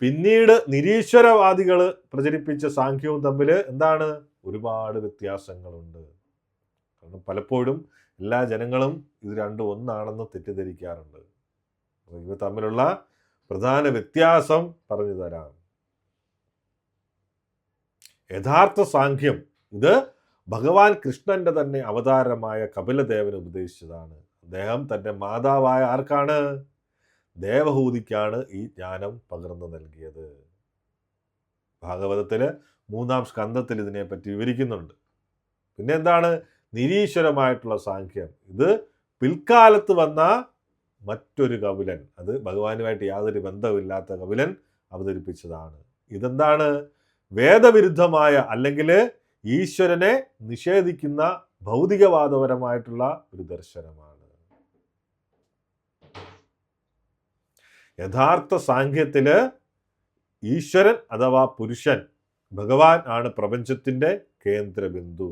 പിന്നീട് നിരീശ്വരവാദികൾ പ്രചരിപ്പിച്ച സാഖ്യവും തമ്മിൽ ഒരുപാട് വ്യത്യാസങ്ങളുണ്ട്. കാരണം പലപ്പോഴും എല്ലാ ജനങ്ങളും ഇത് രണ്ടും ഒന്നാണെന്ന് തെറ്റിദ്ധരിക്കാറുണ്ട്. ഇവ തമ്മിലുള്ള പ്രധാന വ്യത്യാസം പറഞ്ഞു തരാം. യഥാർത്ഥ സാഖ്യം ഇത് ഭഗവാൻ കൃഷ്ണന്റെ തന്നെ അവതാരമായ കപിലദേവന് ഉപദേശിച്ചതാണ്. അദ്ദേഹം തന്റെ മാതാവായ ആർക്കാണ്? ദേവഹൂതിക്കാണ് ഈ ജ്ഞാനം പകർന്നു നൽകിയത്. ഭാഗവതത്തില് 3-ാം സ്കന്ധത്തിൽ ഇതിനെപ്പറ്റി വിവരിക്കുന്നുണ്ട്. പിന്നെ നിരീശ്വരമായിട്ടുള്ള സാഖ്യം, ഇത് പിൽക്കാലത്ത് വന്ന മറ്റൊരു കപിലൻ, അത് ഭഗവാനുമായിട്ട് യാതൊരു ബന്ധമില്ലാത്ത കപിലൻ അവതരിപ്പിച്ചതാണ്. വേദവിരുദ്ധമായ അല്ലെങ്കിൽ ഈശ്വരനെ നിഷേധിക്കുന്ന ഭൗതികവാദപരമായിട്ടുള്ള ഒരു ദർശനമാണ്. യഥാർത്ഥ സാഖ്യത്തില് ഈശ്വരൻ അഥവാ പുരുഷൻ, ഭഗവാൻ ആണ് പ്രപഞ്ചത്തിന്റെ കേന്ദ്രബിന്ദു.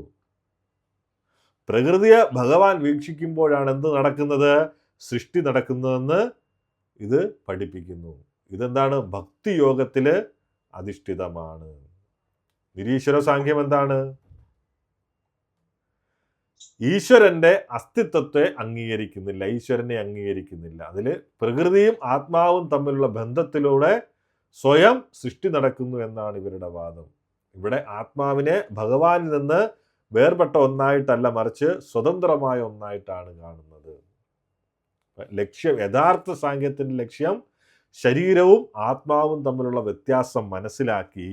പ്രകൃതിയെ ഭഗവാൻ വീക്ഷിക്കുമ്പോഴാണ് നടക്കുന്നത്? സൃഷ്ടി നടക്കുന്നതെന്ന് ഇത് പഠിപ്പിക്കുന്നു. ഭക്തിയോഗത്തില് അധിഷ്ഠിതമാണ്. നിരീശ്വര സാഖ്യം ഈശ്വരന്റെ അസ്തിത്വത്തെ അംഗീകരിക്കുന്നില്ല, ഈശ്വരനെ അംഗീകരിക്കുന്നില്ല. അതിൽ പ്രകൃതിയും ആത്മാവും തമ്മിലുള്ള ബന്ധത്തിലൂടെ സ്വയം സൃഷ്ടി നടക്കുന്നു എന്നാണ് ഇവരുടെ വാദം. ഇവിടെ ആത്മാവിനെ ഭഗവാനിൽ നിന്ന് വേർപെട്ട ഒന്നായിട്ടല്ല, മറിച്ച് സ്വതന്ത്രമായ ഒന്നായിട്ടാണ് കാണുന്നത്. യഥാർത്ഥ സാഖ്യത്തിന്റെ ലക്ഷ്യം ശരീരവും ആത്മാവും തമ്മിലുള്ള വ്യത്യാസം മനസ്സിലാക്കി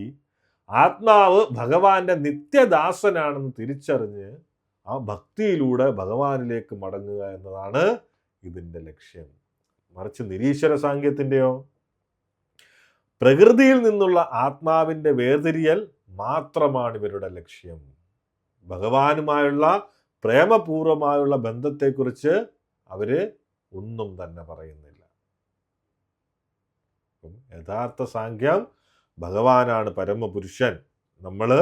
ആത്മാവ് ഭഗവാന്റെ നിത്യദാസനാണെന്ന് തിരിച്ചറിഞ്ഞ് ആ ഭക്തിയിലൂടെ ഭഗവാനിലേക്ക് മടങ്ങുക എന്നതാണ് ഇതിൻ്റെ ലക്ഷ്യം. മറിച്ച് നിരീശ്വര സാഖ്യത്തിൻ്റെയോ പ്രകൃതിയിൽ നിന്നുള്ള ആത്മാവിൻ്റെ വേർതിരിയൽ മാത്രമാണ് ഇവരുടെ ലക്ഷ്യം. ഭഗവാനുമായുള്ള പ്രേമപൂർവമായുള്ള ബന്ധത്തെക്കുറിച്ച് അവര് ഒന്നും തന്നെ പറയുന്നില്ല. യഥാർത്ഥ സാഖ്യം ഭഗവാനാണ് പരമപുരുഷൻ, നമ്മള്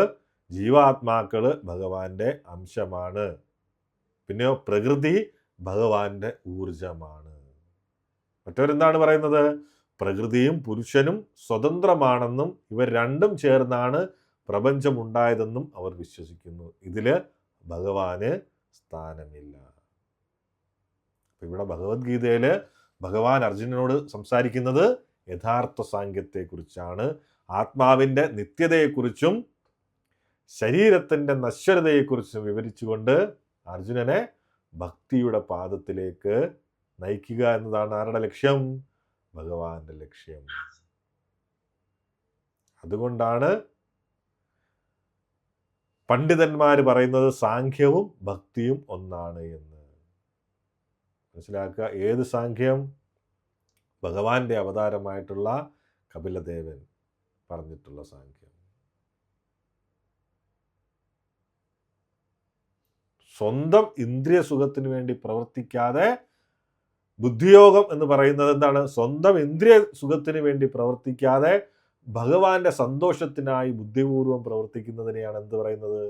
ജീവാത്മാക്കള് ഭഗവാന്റെ അംശമാണ്, പിന്നെ പ്രകൃതി ഭഗവാന്റെ ഊർജമാണ്. മറ്റവരെന്താണ് പറയുന്നത്? പ്രകൃതിയും പുരുഷനും സ്വതന്ത്രമാണെന്നും ഇവർ രണ്ടും ചേർന്നാണ് പ്രപഞ്ചം ഉണ്ടായതെന്നും അവർ വിശ്വസിക്കുന്നു. ഇതില് ഭഗവാന് സ്ഥാനമില്ല. ഇവിടെ ഭഗവത്ഗീതയില് ഭഗവാൻ അർജുനനോട് സംസാരിക്കുന്നത് യഥാർത്ഥ സാഖ്യത്തെക്കുറിച്ചാണ്. ആത്മാവിൻ്റെ നിത്യതയെക്കുറിച്ചും ശരീരത്തിൻ്റെ നശ്വരതയെക്കുറിച്ചും വിവരിച്ചുകൊണ്ട് അർജുനനെ ഭക്തിയുടെ പാദത്തിലേക്ക് നയിക്കുക എന്നതാണ് ആരുടെ ലക്ഷ്യം? ഭഗവാന്റെ ലക്ഷ്യം. അതുകൊണ്ടാണ് പണ്ഡിതന്മാർ പറയുന്നത് സാഖ്യവും ഭക്തിയും ഒന്നാണ് എന്ന്. മനസ്സിലാക്കുക. ഏത് സാഖ്യം? ഭഗവാന്റെ അവതാരമായിട്ടുള്ള കപിലദേവൻ പറഞ്ഞിട്ടുള്ള സാഖ്യം. സ്വന്തം ഇന്ദ്രിയ സുഖത്തിന് വേണ്ടി പ്രവർത്തിക്കാതെ, ബുദ്ധിയോഗം എന്ന് പറയുന്നത് സ്വന്തം ഇന്ദ്രിയ സുഖത്തിന് വേണ്ടി പ്രവർത്തിക്കാതെ ഭഗവാന്റെ സന്തോഷത്തിനായി ബുദ്ധിപൂർവം പ്രവർത്തിക്കുന്നതിനെയാണ് പറയുന്നത്?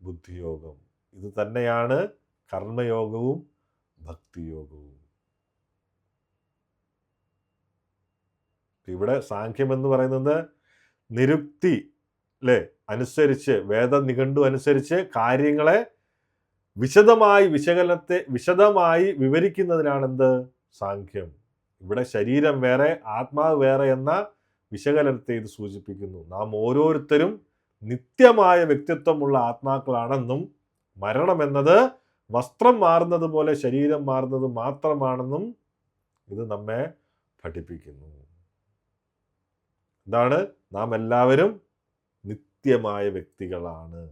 ബുദ്ധിയോഗം. ഇത് തന്നെയാണ് കർമ്മയോഗവും ഭക്തിയോഗവും. ഇവിടെ സാഖ്യം എന്ന് പറയുന്നത് നിരുക്തി അല്ലേ അനുസരിച്ച്, വേദനിഘണ്ടു അനുസരിച്ച് കാര്യങ്ങളെ വിശദമായി വിവരിക്കുന്നതിനാണ് എന്ത് സാഖ്യം. ഇവിടെ ശരീരം വേറെ ആത്മാവ് വേറെ എന്ന വിശകലനത്തെ ഇത് സൂചിപ്പിക്കുന്നു. നാം ഓരോരുത്തരും നിത്യമായ വ്യക്തിത്വമുള്ള ആത്മാക്കളാണെന്നും മരണം എന്നത് വസ്ത്രം മാറുന്നത് പോലെ ശരീരം മാറുന്നത് മാത്രമാണെന്നും ഇത് നമ്മെ പഠിപ്പിക്കുന്നു. എന്താണ്? നാം എല്ലാവരും നിത്യമായ വ്യക്തികളാണ്,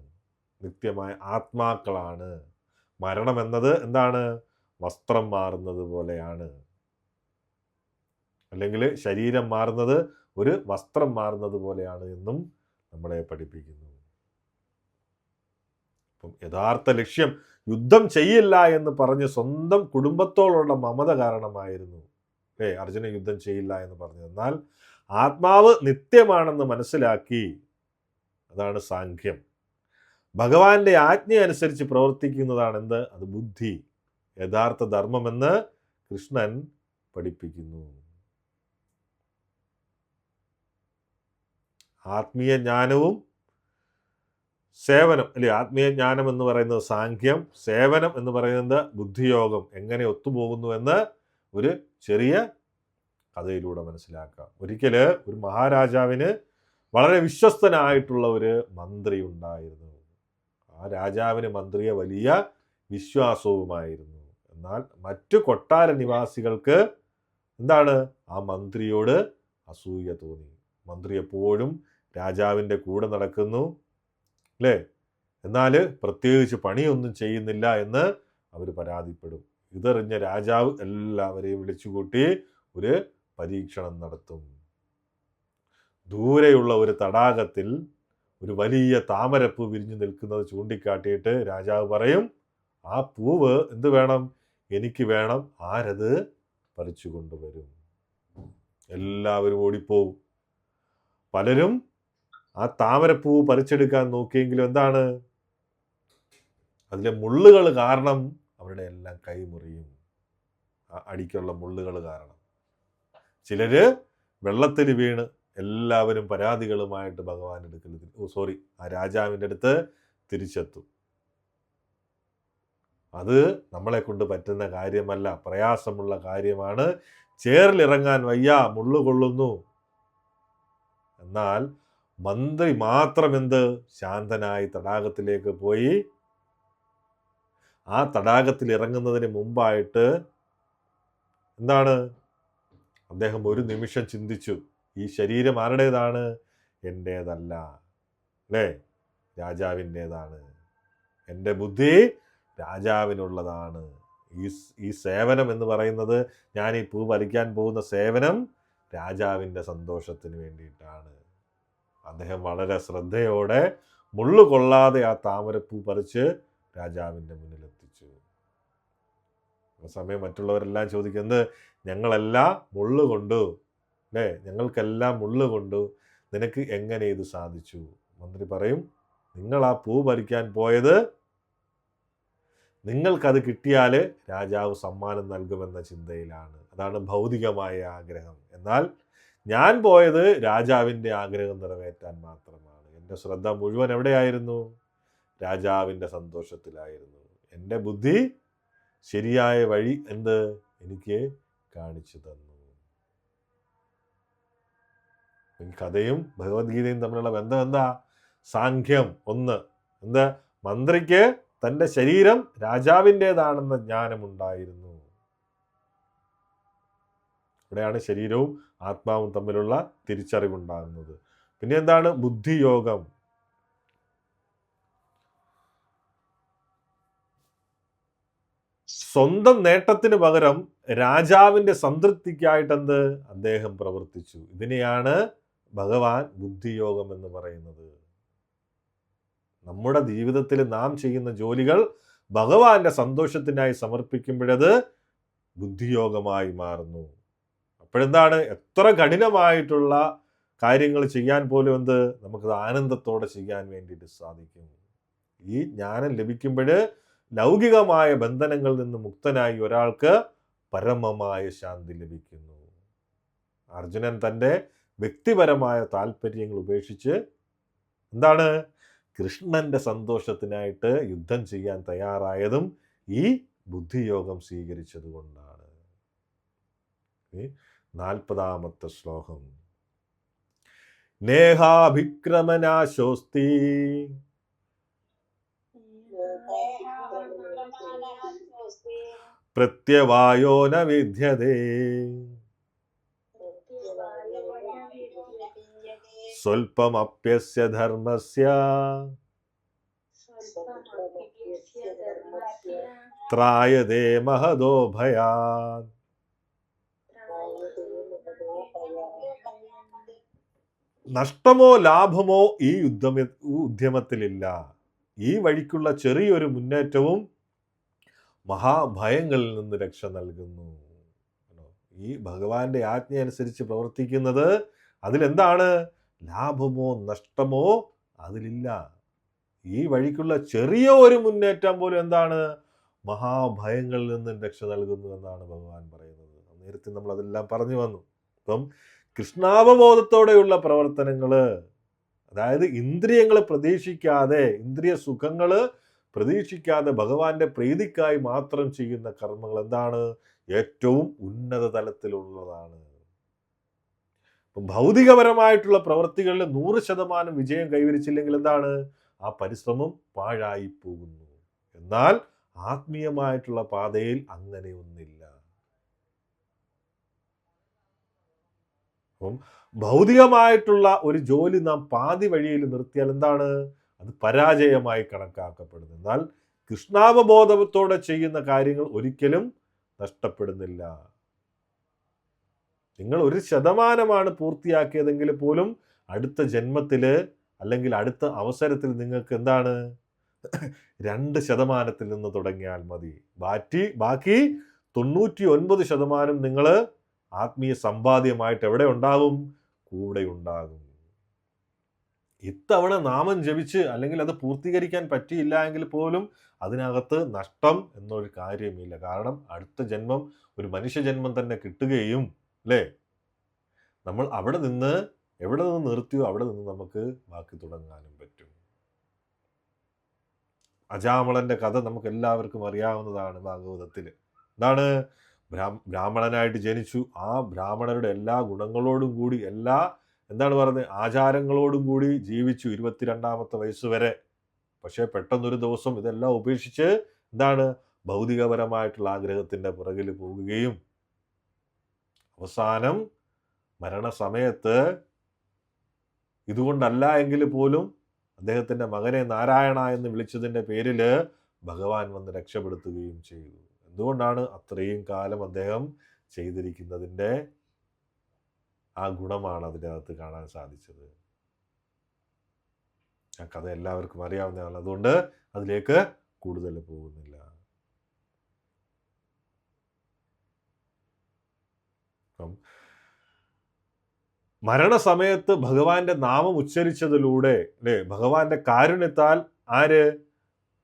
നിത്യമായ ആത്മാക്കളാണ്. മരണം എന്നത് എന്താണ്? വസ്ത്രം മാറുന്നത് പോലെയാണ്, അല്ലെങ്കിൽ ശരീരം മാറുന്നത് ഒരു വസ്ത്രം മാറുന്നത് പോലെയാണ് എന്നും നമ്മളെ പഠിപ്പിക്കുന്നു. അപ്പം യഥാർത്ഥ ലക്ഷ്യം യുദ്ധം ചെയ്യില്ല എന്ന് പറഞ്ഞ് സ്വന്തം കുടുംബത്തോടുള്ള മമത കാരണമായിരുന്നു അർജുന യുദ്ധം ചെയ്യില്ല എന്ന് പറഞ്ഞു. എന്നാൽ ആത്മാവ് നിത്യമാണെന്ന് മനസ്സിലാക്കി, അതാണ് സാഖ്യം. ഭഗവാന്റെ ആജ്ഞ അനുസരിച്ച് പ്രവർത്തിക്കുന്നതാണ് എന്ത്? അത് ബുദ്ധി, യഥാർത്ഥ ധർമ്മമെന്ന് കൃഷ്ണൻ പഠിപ്പിക്കുന്നു. ആത്മീയ ജ്ഞാനവും സേവനം അല്ലെ, ആത്മീയ ജ്ഞാനം എന്ന് പറയുന്നത് സാഖ്യം, സേവനം എന്ന് പറയുന്നത് ബുദ്ധിയോഗം എങ്ങനെ ഒത്തുപോകുന്നു എന്ന് ഒരു ചെറിയ കഥയിലൂടെ മനസ്സിലാക്കാം. ഒരിക്കൽ ഒരു മഹാരാജാവിന് വളരെ വിശ്വസ്തനായിട്ടുള്ള ഒരു മന്ത്രി ഉണ്ടായിരുന്നു. ആ രാജാവിന് മന്ത്രിയെ വലിയ വിശ്വാസവുമായിരുന്നു. എന്നാൽ മറ്റു കൊട്ടാര നിവാസികൾക്ക് എന്താണ്? ആ മന്ത്രിയോട് അസൂയ തോന്നി. മന്ത്രി എപ്പോഴും രാജാവിൻ്റെ കൂടെ നടക്കുന്നു അല്ലേ, എന്നാൽ പ്രത്യേകിച്ച് പണിയൊന്നും ചെയ്യുന്നില്ല എന്ന് അവർ പരാതിപ്പെടും. ഇതറിഞ്ഞ രാജാവ് എല്ലാവരെയും വിളിച്ചുകൂട്ടി ഒരു പരീക്ഷണം നടത്തും. ദൂരെയുള്ള ഒരു തടാകത്തിൽ ഒരു വലിയ താമരപ്പൂ വിരിഞ്ഞു നിൽക്കുന്നത് ചൂണ്ടിക്കാട്ടിയിട്ട് രാജാവ് പറയും, ആ പൂവ് എന്ത് വേണം? എനിക്ക് വേണം. ആരത് പറിച്ചു കൊണ്ടുവരും? എല്ലാവരും ഓടിപ്പോവും. പലരും ആ താമരപ്പൂ പറിച്ചെടുക്കാൻ നോക്കിയെങ്കിലും എന്താണ്? അതിലെ മുള്ളുകൾ കാരണം അവരുടെ എല്ലാം കൈമുറിയും. അടിക്കുള്ള മുള്ളുകൾ കാരണം. ചിലര് വെള്ളത്തിൽ വീണ് എല്ലാവരും പരാതികളുമായിട്ട് ഭഗവാന്റെ അടുക്കൽ ആ രാജാവിൻ്റെ അടുത്ത് തിരിച്ചെത്തും. അത് നമ്മളെ കൊണ്ട് പറ്റുന്ന കാര്യമല്ല, പ്രയാസമുള്ള കാര്യമാണ്. ചേറിലിറങ്ങാൻ വയ്യ, മുള്ളു കൊള്ളുന്നു. എന്നാൽ മന്ത്രി മാത്രം എന്ത്? ശാന്തനായി തടാകത്തിലേക്ക് പോയി ആ തടാകത്തിൽ ഇറങ്ങുന്നതിന് മുമ്പായിട്ട് എന്താണ്? അദ്ദേഹം ഒരു നിമിഷം ചിന്തിച്ചു, ഈ ശരീരം ആരുടേതാണ്? എൻ്റേതല്ല അല്ലേ, രാജാവിൻ്റേതാണ്. എൻ്റെ ബുദ്ധി രാജാവിനുള്ളതാണ്. ഈ സേവനം എന്ന് പറയുന്നത്, ഞാൻ ഈ പൂ പറിക്കാൻ പോകുന്ന സേവനം രാജാവിൻ്റെ സന്തോഷത്തിന് വേണ്ടിയിട്ടാണ്. അദ്ദേഹം വളരെ ശ്രദ്ധയോടെ മുള്ളു കൊള്ളാതെ ആ താമരപ്പൂ പറിച്ച് രാജാവിൻ്റെ മുന്നിലെത്തിച്ചു. ആ സമയം മറ്റുള്ളവരെല്ലാം ചോദിക്കുന്നത്, ഞങ്ങളെല്ലാം മുള്ളു കൊണ്ടു അല്ലേ, ഞങ്ങൾക്കെല്ലാം മുള്ളു കൊണ്ടു, നിനക്ക് എങ്ങനെ ഇത് സാധിച്ചു? മന്ത്രി പറയും, നിങ്ങൾ ആ പൂ പറിക്കാൻ പോയത് നിങ്ങൾക്കത് കിട്ടിയാൽ രാജാവ് സമ്മാനം നൽകുമെന്ന ചിന്തയിലാണ്. അതാണ് ഭൗതികമായ ആഗ്രഹം. എന്നാൽ ഞാൻ പോയത് രാജാവിൻ്റെ ആഗ്രഹം നിറവേറ്റാൻ മാത്രമാണ്. എൻ്റെ ശ്രദ്ധ മുഴുവൻ എവിടെയായിരുന്നു? രാജാവിൻ്റെ സന്തോഷത്തിലായിരുന്നു. എൻ്റെ ബുദ്ധി ശരിയായ വഴി എന്ത് എനിക്ക് കാണിച്ചു തന്നു. ഈ കഥയും ഭഗവത്ഗീതയും തമ്മിലുള്ള ബന്ധം എന്താ? സാഖ്യം. ഒന്ന് എന്താ? മന്ത്രിക്ക് തൻ്റെ ശരീരം രാജാവിൻ്റേതാണെന്ന ജ്ഞാനമുണ്ടായിരുന്നു. ഇവിടെയാണ് ശരീരവും ആത്മാവും തമ്മിലുള്ള തിരിച്ചറിവുണ്ടാകുന്നത്. പിന്നെ എന്താണ്? ബുദ്ധിയോഗം. സ്വന്തം നേട്ടത്തിന് പകരം രാജാവിൻ്റെ സംതൃപ്തിക്കായിട്ടെന്ത് അദ്ദേഹം പ്രവർത്തിച്ചു. ഇതിനെയാണ് ഭഗവാൻ ബുദ്ധിയോഗം എന്ന് പറയുന്നത്. നമ്മുടെ ജീവിതത്തിൽ നാം ചെയ്യുന്ന ജോലികൾ ഭഗവാന്റെ സന്തോഷത്തിനായി സമർപ്പിക്കുമ്പോഴത് ബുദ്ധിയോഗമായി മാറുന്നു. അപ്പോഴെന്താണ്? എത്ര കഠിനമായിട്ടുള്ള കാര്യങ്ങൾ ചെയ്യാൻ പോലും എന്ത് നമുക്കത് ആനന്ദത്തോടെ ചെയ്യാൻ വേണ്ടിയിട്ട് സാധിക്കും. ഈ ജ്ഞാനം ലഭിക്കുമ്പോൾ ലൗകികമായ ബന്ധനങ്ങളിൽ നിന്ന് മുക്തനായി ഒരാൾക്ക് പരമമായ ശാന്തി ലഭിക്കുന്നു. അർജുനൻ തൻ്റെ വ്യക്തിപരമായ താല്പര്യങ്ങൾ ഉപേക്ഷിച്ച് എന്താണ് കൃഷ്ണന്റെ സന്തോഷത്തിനായിട്ട് യുദ്ധം ചെയ്യാൻ തയ്യാറായതും ഈ ബുദ്ധിയോഗം സ്വീകരിച്ചത് കൊണ്ടാണ്. 40ാമത്തെ ശ്ലോകം. നേഹാഭിക്രമനാശോസ്തി പ്രത്യവായോ ന വിദ്യതേ സ്വൽപമപ്യസ്യ ധർമ്മസ്യ ത്രായതേ മഹദോ ഭയാത്. നഷ്ടമോ ലാഭമോ ഈ ഉദ്യമത്തിലില്ല. ഈ വഴിക്കുള്ള ചെറിയൊരു മുന്നേറ്റവും മഹാഭയങ്ങളിൽ നിന്ന് രക്ഷ നൽകുന്നു. ഈ ഭഗവാന്റെ ആജ്ഞ അനുസരിച്ച് പ്രവർത്തിക്കുന്നത് അതിലെന്താണ്? ലാഭമോ നഷ്ടമോ അതിലില്ല. ഈ വഴിക്കുള്ള ചെറിയ ഒരു മുന്നേറ്റം പോലും എന്താണ്? മഹാഭയങ്ങളിൽ നിന്നും രക്ഷ നൽകുന്നു എന്നാണ് ഭഗവാൻ പറയുന്നത്. നേരത്തെ നമ്മൾ അതെല്ലാം പറഞ്ഞു വന്നു. അപ്പം കൃഷ്ണാവബോധത്തോടെയുള്ള പ്രവർത്തനങ്ങൾ, അതായത് ഇന്ദ്രിയങ്ങൾ പ്രതീക്ഷിക്കാതെ, ഇന്ദ്രിയ സുഖങ്ങൾ പ്രതീക്ഷിക്കാതെ ഭഗവാന്റെ പ്രീതിക്കായി മാത്രം ചെയ്യുന്ന കർമ്മങ്ങൾ എന്താണ്? ഏറ്റവും ഉന്നത തലത്തിലുള്ളതാണ്. അപ്പം ഭൗതികപരമായിട്ടുള്ള പ്രവൃത്തികളിൽ 100% വിജയം കൈവരിച്ചില്ലെങ്കിൽ എന്താണ്? ആ പരിശ്രമം പാഴായി പോകുന്നു. എന്നാൽ ആത്മീയമായിട്ടുള്ള പാതയിൽ അങ്ങനെയൊന്നില്ല. അപ്പം ഭൗതികമായിട്ടുള്ള ഒരു ജോലി നാം പാതി വഴിയിൽ നിർത്തിയാൽ എന്താണ്? അത് പരാജയമായി കണക്കാക്കപ്പെടുന്നു. എന്നാൽ കൃഷ്ണാവബോധത്തോടെ ചെയ്യുന്ന കാര്യങ്ങൾ ഒരിക്കലും നഷ്ടപ്പെടുന്നില്ല. നിങ്ങൾ 1% പൂർത്തിയാക്കിയതെങ്കിൽ പോലും അടുത്ത ജന്മത്തിൽ അല്ലെങ്കിൽ അടുത്ത അവസരത്തിൽ നിങ്ങൾക്ക് എന്താണ്? 2% നിന്ന് തുടങ്ങിയാൽ മതി. ബാക്കി 99% നിങ്ങൾ ആത്മീയ സമ്പാദ്യമായിട്ട് എവിടെ ഉണ്ടാകും? കൂടെ ഉണ്ടാകും. ഇത്തവണ നാമം ജപിച്ച് അല്ലെങ്കിൽ അത് പൂർത്തീകരിക്കാൻ പറ്റിയില്ല എങ്കിൽ പോലും അതിനകത്ത് നഷ്ടം എന്നൊരു കാര്യമില്ല. കാരണം അടുത്ത ജന്മം ഒരു മനുഷ്യജന്മം തന്നെ കിട്ടുകയും, അല്ലേ, നമ്മൾ എവിടെ നിന്ന് നിർത്തിയോ അവിടെ നിന്ന് നമുക്ക് ബാക്കി തുടങ്ങാനും പറ്റും. അജാമളന്റെ കഥ നമുക്ക് എല്ലാവർക്കും അറിയാവുന്നതാണ് ഭാഗവതത്തിൽ. എന്താണ്? ബ്രാഹ്മണനായിട്ട് ജനിച്ചു. ആ ബ്രാഹ്മണരുടെ എല്ലാ ഗുണങ്ങളോടും കൂടി, എല്ലാ എന്താണ് പറയുന്നത്, ആചാരങ്ങളോടും കൂടി ജീവിച്ചു 22ാമത്തെ വയസ്സ് വരെ. പക്ഷെ പെട്ടെന്നൊരു ദിവസം ഇതെല്ലാം ഉപേക്ഷിച്ച് എന്താണ്? ഭൗതികപരമായിട്ടുള്ള ആഗ്രഹത്തിന്റെ പുറകിൽ പോകുകയും അവസാനം മരണസമയത്ത് ഇതുകൊണ്ടല്ല എങ്കിൽ പോലും അദ്ദേഹത്തിന്റെ മകനെ നാരായണ എന്ന് വിളിച്ചതിന്റെ പേരിൽ ഭഗവാൻ വന്ന് രക്ഷപ്പെടുത്തുകയും ചെയ്തു. എന്തുകൊണ്ടാണ്? അത്രയും കാലം അദ്ദേഹം ചെയ്തിരിക്കുന്നതിൻ്റെ ആ ഗുണമാണ് അതിനകത്ത് കാണാൻ സാധിച്ചത്. ആ കഥ എല്ലാവർക്കും അറിയാവുന്നതാണ്. അതുകൊണ്ട് അതിലേക്ക് കൂടുതൽ പോകുന്നില്ല. മരണസമയത്ത് ഭഗവാന്റെ നാമം ഉച്ചരിച്ചതിലൂടെ, അല്ലേ, ഭഗവാന്റെ കാരുണ്യത്താൽ ആര്?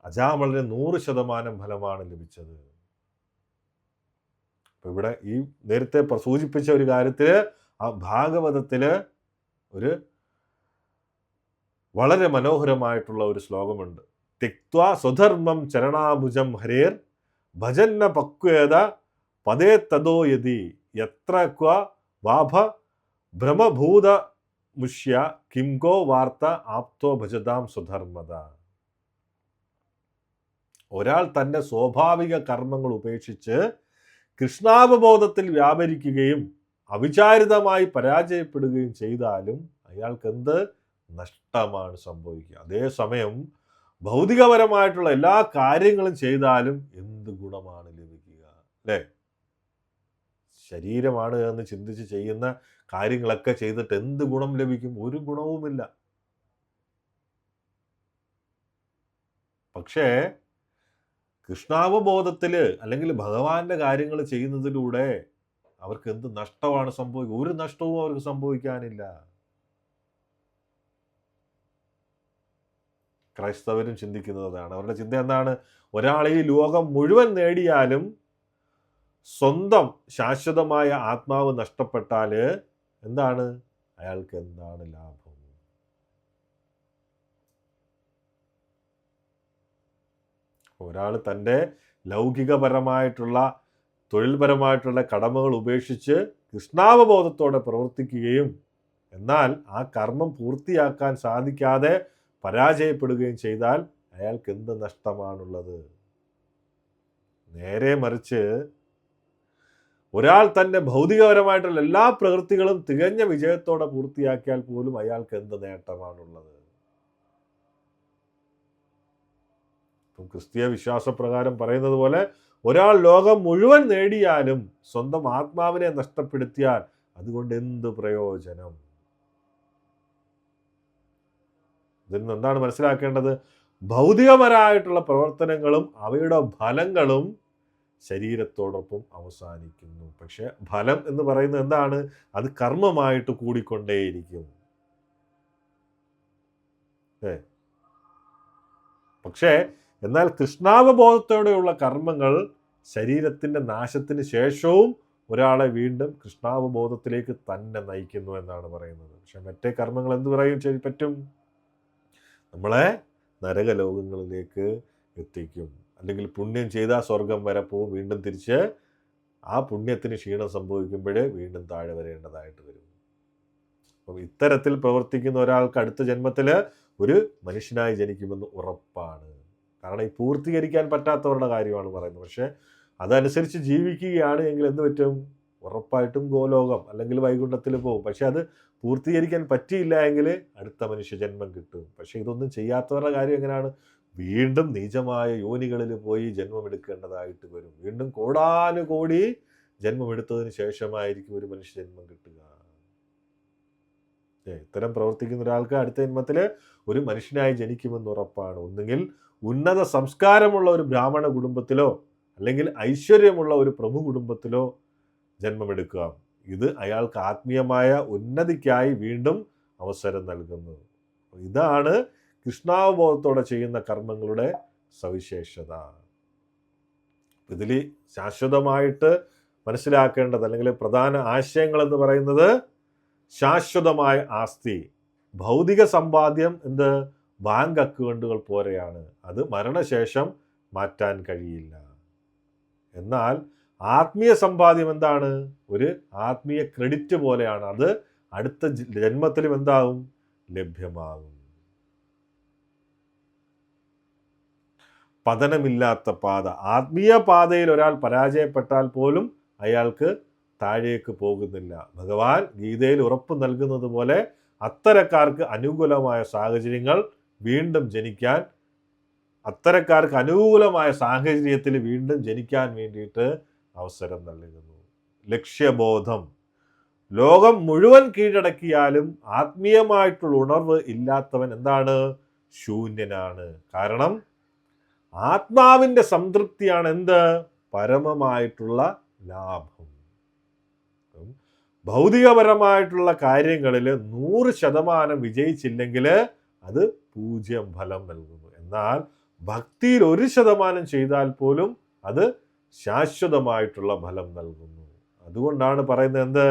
അജാമളന് 100% ഫലമാണ് ലഭിച്ചത്. അപ്പൊ ഇവിടെ ഈ നേരത്തെ സൂചിപ്പിച്ച ഒരു കാര്യത്തില് ആ ഭാഗവതത്തില് ഒരു വളരെ മനോഹരമായിട്ടുള്ള ഒരു ശ്ലോകമുണ്ട്. തിക്ത്വാ സ്വധർമ്മം ചരണാഭുജം ഹരേർ ഭജന്ന പക്വേത പദേ തദോ യതി യത്ര ക്വ വാഭ ഭ്രമഭൂത മുഷ്യ കിംകോ വാർത്ത ആപ്തോ ഭജതാം സ്വധർമ്മത. ഒരാൾ തൻ്റെ സ്വാഭാവിക കർമ്മങ്ങൾ ഉപേക്ഷിച്ച് കൃഷ്ണാവബോധത്തിൽ വ്യാപരിക്കുകയും അവിചാരിതമായി പരാജയപ്പെടുകയും ചെയ്താലും അയാൾക്ക് എന്ത് നഷ്ടമാണ് സംഭവിക്കുക? അതേസമയം ഭൗതികപരമായിട്ടുള്ള എല്ലാ കാര്യങ്ങളും ചെയ്താലും എന്ത് ഗുണമാണ് ലഭിക്കുക? അല്ലേ? ശരീരമാണ് എന്ന് ചിന്തിച്ച് ചെയ്യുന്ന കാര്യങ്ങളൊക്കെ ചെയ്തിട്ട് എന്ത് ഗുണം ലഭിക്കും? ഒരു ഗുണവുമില്ല. പക്ഷേ കൃഷ്ണാവബോധത്തില് അല്ലെങ്കിൽ ഭഗവാന്റെ കാര്യങ്ങൾ ചെയ്യുന്നതിലൂടെ അവർക്ക് എന്ത് നഷ്ടമാണ് സംഭവിക്കുക? ഒരു നഷ്ടവും അവർക്ക് സംഭവിക്കാനില്ല. ക്രൈസ്തവരും ചിന്തിക്കുന്നതാണ്. അവരുടെ ചിന്ത എന്താണ്? ഒരാൾ ഈ ലോകം മുഴുവൻ നേടിയാലും സ്വന്തം ശാശ്വതമായ ആത്മാവ് നഷ്ടപ്പെട്ടാൽ എന്താണ്? അയാൾക്ക് എന്താണ് ലാഭം? ഒരാൾ തൻ്റെ ലൗകികപരമായിട്ടുള്ള തൊഴിൽപരമായിട്ടുള്ള കടമകൾ ഉപേക്ഷിച്ച് കൃഷ്ണാവബോധത്തോടെ പ്രവർത്തിക്കുകയും എന്നാൽ ആ കർമ്മം പൂർത്തിയാക്കാൻ സാധിക്കാതെ പരാജയപ്പെടുകയും ചെയ്താൽ അയാൾക്ക് എന്ത് നഷ്ടമാണുള്ളത്? നേരെ മറിച്ച് ഒരാൾ തൻ്റെ ഭൗതികപരമായിട്ടുള്ള എല്ലാ പ്രവൃത്തികളും തികഞ്ഞ വിജയത്തോടെ പൂർത്തിയാക്കിയാൽ പോലും അയാൾക്ക് എന്ത് നേട്ടമാണുള്ളത്? ക്രിസ്തീയ വിശ്വാസപ്രകാരം പറയുന്നത് പോലെ ഒരാൾ ലോകം മുഴുവൻ നേടിയാലും സ്വന്തം ആത്മാവിനെ നഷ്ടപ്പെടുത്തിയാൽ അതുകൊണ്ട് എന്ത് പ്രയോജനം? ഇതിൽ നിന്ന് എന്താണ് മനസ്സിലാക്കേണ്ടത്? ഭൗതികപരമായിട്ടുള്ള പ്രവർത്തനങ്ങളും അവയുടെ ഫലങ്ങളും ശരീരത്തോടൊപ്പം അവസാനിക്കുന്നു. പക്ഷെ ഫലം എന്ന് പറയുന്നത് എന്താണ്? അത് കർമ്മമായിട്ട് കൂടിക്കൊണ്ടേയിരിക്കും. പക്ഷേ എന്നാൽ കൃഷ്ണാവബോധത്തോടെയുള്ള കർമ്മങ്ങൾ ശരീരത്തിൻ്റെ നാശത്തിന് ശേഷവും ഒരാളെ വീണ്ടും കൃഷ്ണാവബോധത്തിലേക്ക് തന്നെ നയിക്കുന്നു എന്നാണ് പറയുന്നത്. പക്ഷെ മറ്റേ കർമ്മങ്ങൾ എന്ത് പറയും പറ്റും? നമ്മളെ നരകലോകങ്ങളിലേക്ക് എത്തിക്കും. അല്ലെങ്കിൽ പുണ്യം ചെയ്താൽ സ്വർഗം വരെ പോവും, വീണ്ടും തിരിച്ച് ആ പുണ്യത്തിന് ക്ഷീണം സംഭവിക്കുമ്പോഴേ വീണ്ടും താഴെ വരേണ്ടതായിട്ട് വരും. അപ്പം ഇത്തരത്തിൽ പ്രവർത്തിക്കുന്ന ഒരാൾക്ക് അടുത്ത ജന്മത്തിൽ ഒരു മനുഷ്യനായി ജനിക്കുമെന്ന് ഉറപ്പാണ്. കാരണം ഈ പൂർത്തീകരിക്കാൻ പറ്റാത്തവരുടെ കാര്യമാണ് പറയുന്നത്. പക്ഷെ അതനുസരിച്ച് ജീവിക്കുകയാണ് എങ്കിൽ എന്ത് പറ്റും? ഉറപ്പായിട്ടും ഗോലോകം അല്ലെങ്കിൽ വൈകുണ്ഠത്തിൽ പോകും. പക്ഷെ അത് പൂർത്തീകരിക്കാൻ പറ്റിയില്ല എങ്കിൽ അടുത്ത മനുഷ്യജന്മം കിട്ടും. പക്ഷെ ഇതൊന്നും ചെയ്യാത്തവരുടെ കാര്യം എങ്ങനെയാണ്? വീണ്ടും നീചമായ യോനികളിൽ പോയി ജന്മമെടുക്കേണ്ടതായിട്ട് വരും. വീണ്ടും കോടാനുകോടി ജന്മമെടുത്തതിന് ശേഷമായിരിക്കും ഒരു മനുഷ്യജന്മം കിട്ടുക. ഇത്തരം പ്രവർത്തിക്കുന്ന ഒരാൾക്ക് അടുത്ത ജന്മത്തിൽ ഒരു മനുഷ്യനായി ജനിക്കുമെന്ന് ഉറപ്പാണ്. ഒന്നുകിൽ ഉന്നത സംസ്കാരമുള്ള ഒരു ബ്രാഹ്മണ കുടുംബത്തിലോ അല്ലെങ്കിൽ ഐശ്വര്യമുള്ള ഒരു പ്രഭു കുടുംബത്തിലോ ജന്മമെടുക്കുക. ഇത് അയാൾക്ക് ആത്മീയമായ ഉന്നതിക്കായി വീണ്ടും അവസരം നൽകുന്നു. ഇതാണ് കൃഷ്ണാവബോധത്തോടെ ചെയ്യുന്ന കർമ്മങ്ങളുടെ സവിശേഷത. ഇതിൽ ശാശ്വതമായിട്ട് മനസ്സിലാക്കേണ്ടത് അല്ലെങ്കിൽ പ്രധാന ആശയങ്ങൾ എന്ന് പറയുന്നത് ശാശ്വതമായ ആസ്തി. ഭൗതിക സമ്പാദ്യം എന്ത്? ബാങ്ക് അക്കൗണ്ടുകൾ പോലെയാണ്. അത് മരണശേഷം മാറ്റാൻ കഴിയില്ല. എന്നാൽ ആത്മീയ സമ്പാദ്യം എന്താണ്? ഒരു ആത്മീയ ക്രെഡിറ്റ് പോലെയാണ്. അത് അടുത്ത ജന്മത്തിലും എന്താകും? ലഭ്യമാകും. പതനമില്ലാത്ത പാത. ആത്മീയ പാതയിൽ ഒരാൾ പരാജയപ്പെട്ടാൽ പോലും അയാൾക്ക് താഴേക്ക് പോകുന്നില്ല. ഭഗവാൻ ഗീതയിൽ ഉറപ്പ് നൽകുന്നത് പോലെ അത്തരക്കാർക്ക് അനുകൂലമായ സാഹചര്യങ്ങൾ വീണ്ടും ജനിക്കാൻ, അത്തരക്കാർക്ക് അനുകൂലമായ സാഹചര്യത്തിൽ വീണ്ടും ജനിക്കാൻ വേണ്ടിയിട്ട് അവസരം നൽകുന്നു. ലക്ഷ്യബോധം. ലോകം മുഴുവൻ കീഴടക്കിയാലും ആത്മീയമായിട്ടുള്ള ഉണർവ് ഇല്ലാത്തവൻ എന്താണ്? ശൂന്യനാണ്. കാരണം ആത്മാവിൻ്റെ സംതൃപ്തിയാണ് എന്ത്? പരമമായിട്ടുള്ള ലാഭം. ഭൗതികപരമായിട്ടുള്ള കാര്യങ്ങളിൽ 100% വിജയിച്ചില്ലെങ്കിൽ അത് 0 ഫലം നൽകുന്നു. എന്നാൽ ഭക്തിയിൽ 1% ചെയ്താൽ പോലും അത് ശാശ്വതമായിട്ടുള്ള ഫലം നൽകുന്നു. അതുകൊണ്ടാണ് പറയുന്നത് എന്ത്?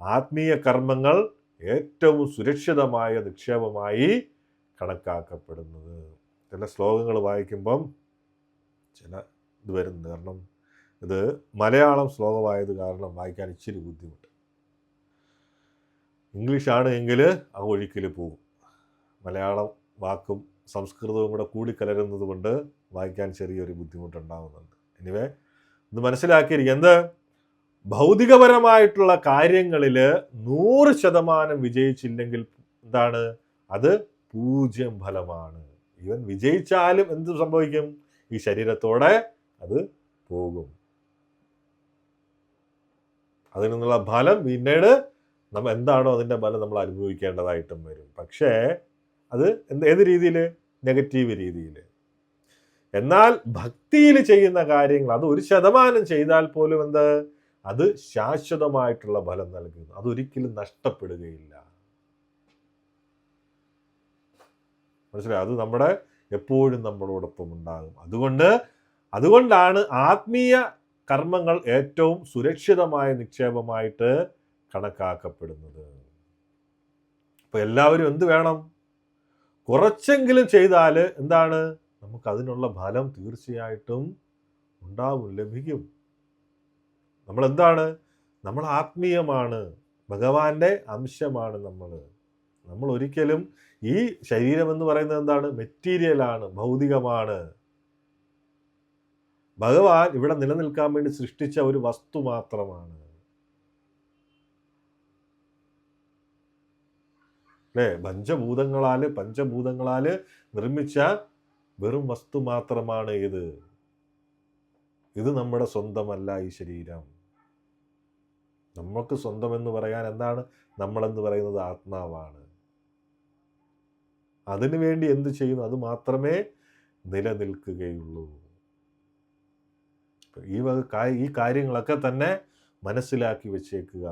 ആത്മീയ കർമ്മങ്ങൾ ഏറ്റവും സുരക്ഷിതമായ നിക്ഷേപമായി കണക്കാക്കപ്പെടുന്നത്. ചില ശ്ലോകങ്ങൾ വായിക്കുമ്പം ചില ഇത് വരുന്നുണ്ട്. കാരണം ഇത് മലയാളം ശ്ലോകമായത് കാരണം വായിക്കാൻ ഇച്ചിരി ബുദ്ധിമുട്ട്. ഇംഗ്ലീഷാണ് എങ്കിൽ ആ ഒഴുക്കിൽ പോകും. മലയാളം വാക്കും സംസ്കൃതവും കൂടെ കൂടിക്കലരുന്നത് കൊണ്ട് വായിക്കാൻ ചെറിയൊരു ബുദ്ധിമുട്ടുണ്ടാകുന്നുണ്ട്. എനിവേ ഇത് മനസ്സിലാക്കിയിരിക്കുക. എന്ത്? ഭൗതികപരമായിട്ടുള്ള കാര്യങ്ങളിൽ 100% വിജയിച്ചില്ലെങ്കിൽ എന്താണ്? അത് 0 ഫലമാണ്. ഇവൻ വിജയിച്ചാലും എന്ത് സംഭവിക്കും? ഈ ശരീരത്തോടെ അത് പോകും. അതിൽ നിന്നുള്ള ഫലം പിന്നീട് നമ്മൾ എന്താണോ അതിൻ്റെ ഫലം നമ്മൾ അനുഭവിക്കേണ്ടതായിട്ടും വരും. പക്ഷേ അത് ഏത് രീതിയിൽ? നെഗറ്റീവ് രീതിയിൽ. എന്നാൽ ഭക്തിയിൽ ചെയ്യുന്ന കാര്യങ്ങൾ അത് 1% ചെയ്താൽ പോലും എന്ത്? അത് ശാശ്വതമായിട്ടുള്ള ഫലം നൽകുന്നു. അതൊരിക്കലും നഷ്ടപ്പെടുകയില്ല. മനസ്സിലായി? അത് നമ്മുടെ എപ്പോഴും നമ്മളോടൊപ്പം ഉണ്ടാകും. അതുകൊണ്ടാണ് ആത്മീയ കർമ്മങ്ങൾ ഏറ്റവും സുരക്ഷിതമായ നിക്ഷേപമായിട്ട് കണക്കാക്കപ്പെടുന്നത്. അപ്പോൾ എല്ലാവരും എന്ത് വേണം? കുറച്ചെങ്കിലും ചെയ്താൽ എന്താണ്? നമുക്കതിനുള്ള ഫലം തീർച്ചയായിട്ടും ഉണ്ടാവും, ലഭിക്കും. നമ്മളെന്താണ്? നമ്മൾ ആത്മീയമാണ്, ഭഗവാന്റെ അംശമാണ് നമ്മൾ ഒരിക്കലും ഈ ശരീരം എന്ന് പറയുന്നത് എന്താണ്? മെറ്റീരിയലാണ്, ഭൗതികമാണ്. ഭഗവാൻ ഇവിടെ നിലനിൽക്കാൻ വേണ്ടി സൃഷ്ടിച്ച ഒരു വസ്തു മാത്രമാണ്. അല്ലേ? പഞ്ചഭൂതങ്ങളാല് നിർമ്മിച്ച വെറും വസ്തു മാത്രമാണ് ഇത് നമ്മുടെ സ്വന്തമല്ല. ഈ ശരീരം നമുക്ക് സ്വന്തം എന്ന് പറയാൻ എന്താണ്? നമ്മളെന്ന് പറയുന്നത് ആത്മാവാണ്. അതിനു വേണ്ടി എന്ത് ചെയ്യുന്നു? അത് മാത്രമേ നിലനിൽക്കുകയുള്ളൂ. ഈ കാര്യങ്ങളൊക്കെ തന്നെ മനസ്സിലാക്കി വെച്ചേക്കുക.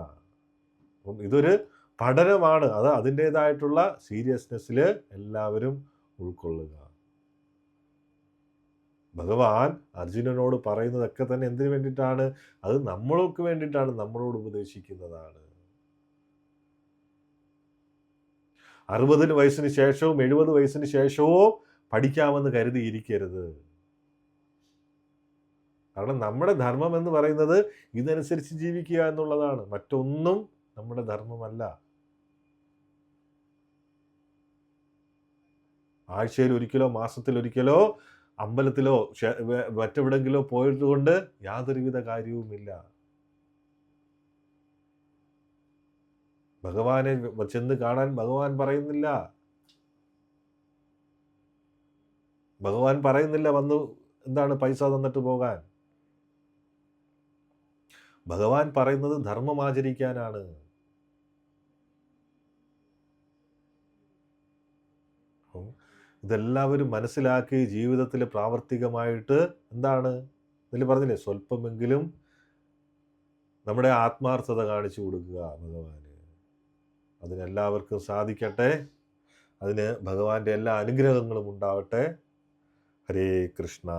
അപ്പം ഇതൊരു പഠനമാണ്. അത് അതിൻ്റേതായിട്ടുള്ള സീരിയസ്നെസ്സിൽ എല്ലാവരും ഉൾക്കൊള്ളുക. ഭഗവാൻ അർജുനനോട് പറയുന്നതൊക്കെ തന്നെ എന്തിനു വേണ്ടിയിട്ടാണ്? അത് നമ്മൾക്ക് വേണ്ടിയിട്ടാണ്, നമ്മളോട് ഉപദേശിക്കുന്നതാണ്. 60 വയസ്സിന് ശേഷവും 70 വയസ്സിന് ശേഷവും പഠിക്കാമെന്ന് കരുതിയിരിക്കരുത്. കാരണം നമ്മുടെ ധർമ്മം എന്ന് പറയുന്നത് ഇതനുസരിച്ച് ജീവിക്കുക എന്നുള്ളതാണ്. മറ്റൊന്നും നമ്മുടെ ധർമ്മമല്ല. ആഴ്ചയിൽ ഒരിക്കലോ മാസത്തിലൊരിക്കലോ അമ്പലത്തിലോ മറ്റെവിടെങ്കിലോ പോയതുകൊണ്ട് യാതൊരുവിധ കാര്യവുമില്ല. ഭഗവാനെ ചെന്ന് കാണാൻ ഭഗവാൻ പറയുന്നില്ല. വന്ന് എന്താണ് പൈസ തന്നിട്ട് പോകാൻ. ഭഗവാൻ പറയുന്നത് ധർമ്മം ആചരിക്കാനാണ്. ഇതെല്ലാവരും മനസ്സിലാക്കി ജീവിതത്തിൽ പ്രാവർത്തികമായിട്ട് എന്താണ്? ഇതിൽ പറഞ്ഞില്ലേ, സ്വല്പമെങ്കിലും നമ്മുടെ ആത്മാർത്ഥത കാണിച്ചു കൊടുക്കുക ഭഗവാന്. അതിനെല്ലാവർക്കും സാധിക്കട്ടെ. അതിന് ഭഗവാന്റെ എല്ലാ അനുഗ്രഹങ്ങളും ഉണ്ടാവട്ടെ. ഹരേ കൃഷ്ണ.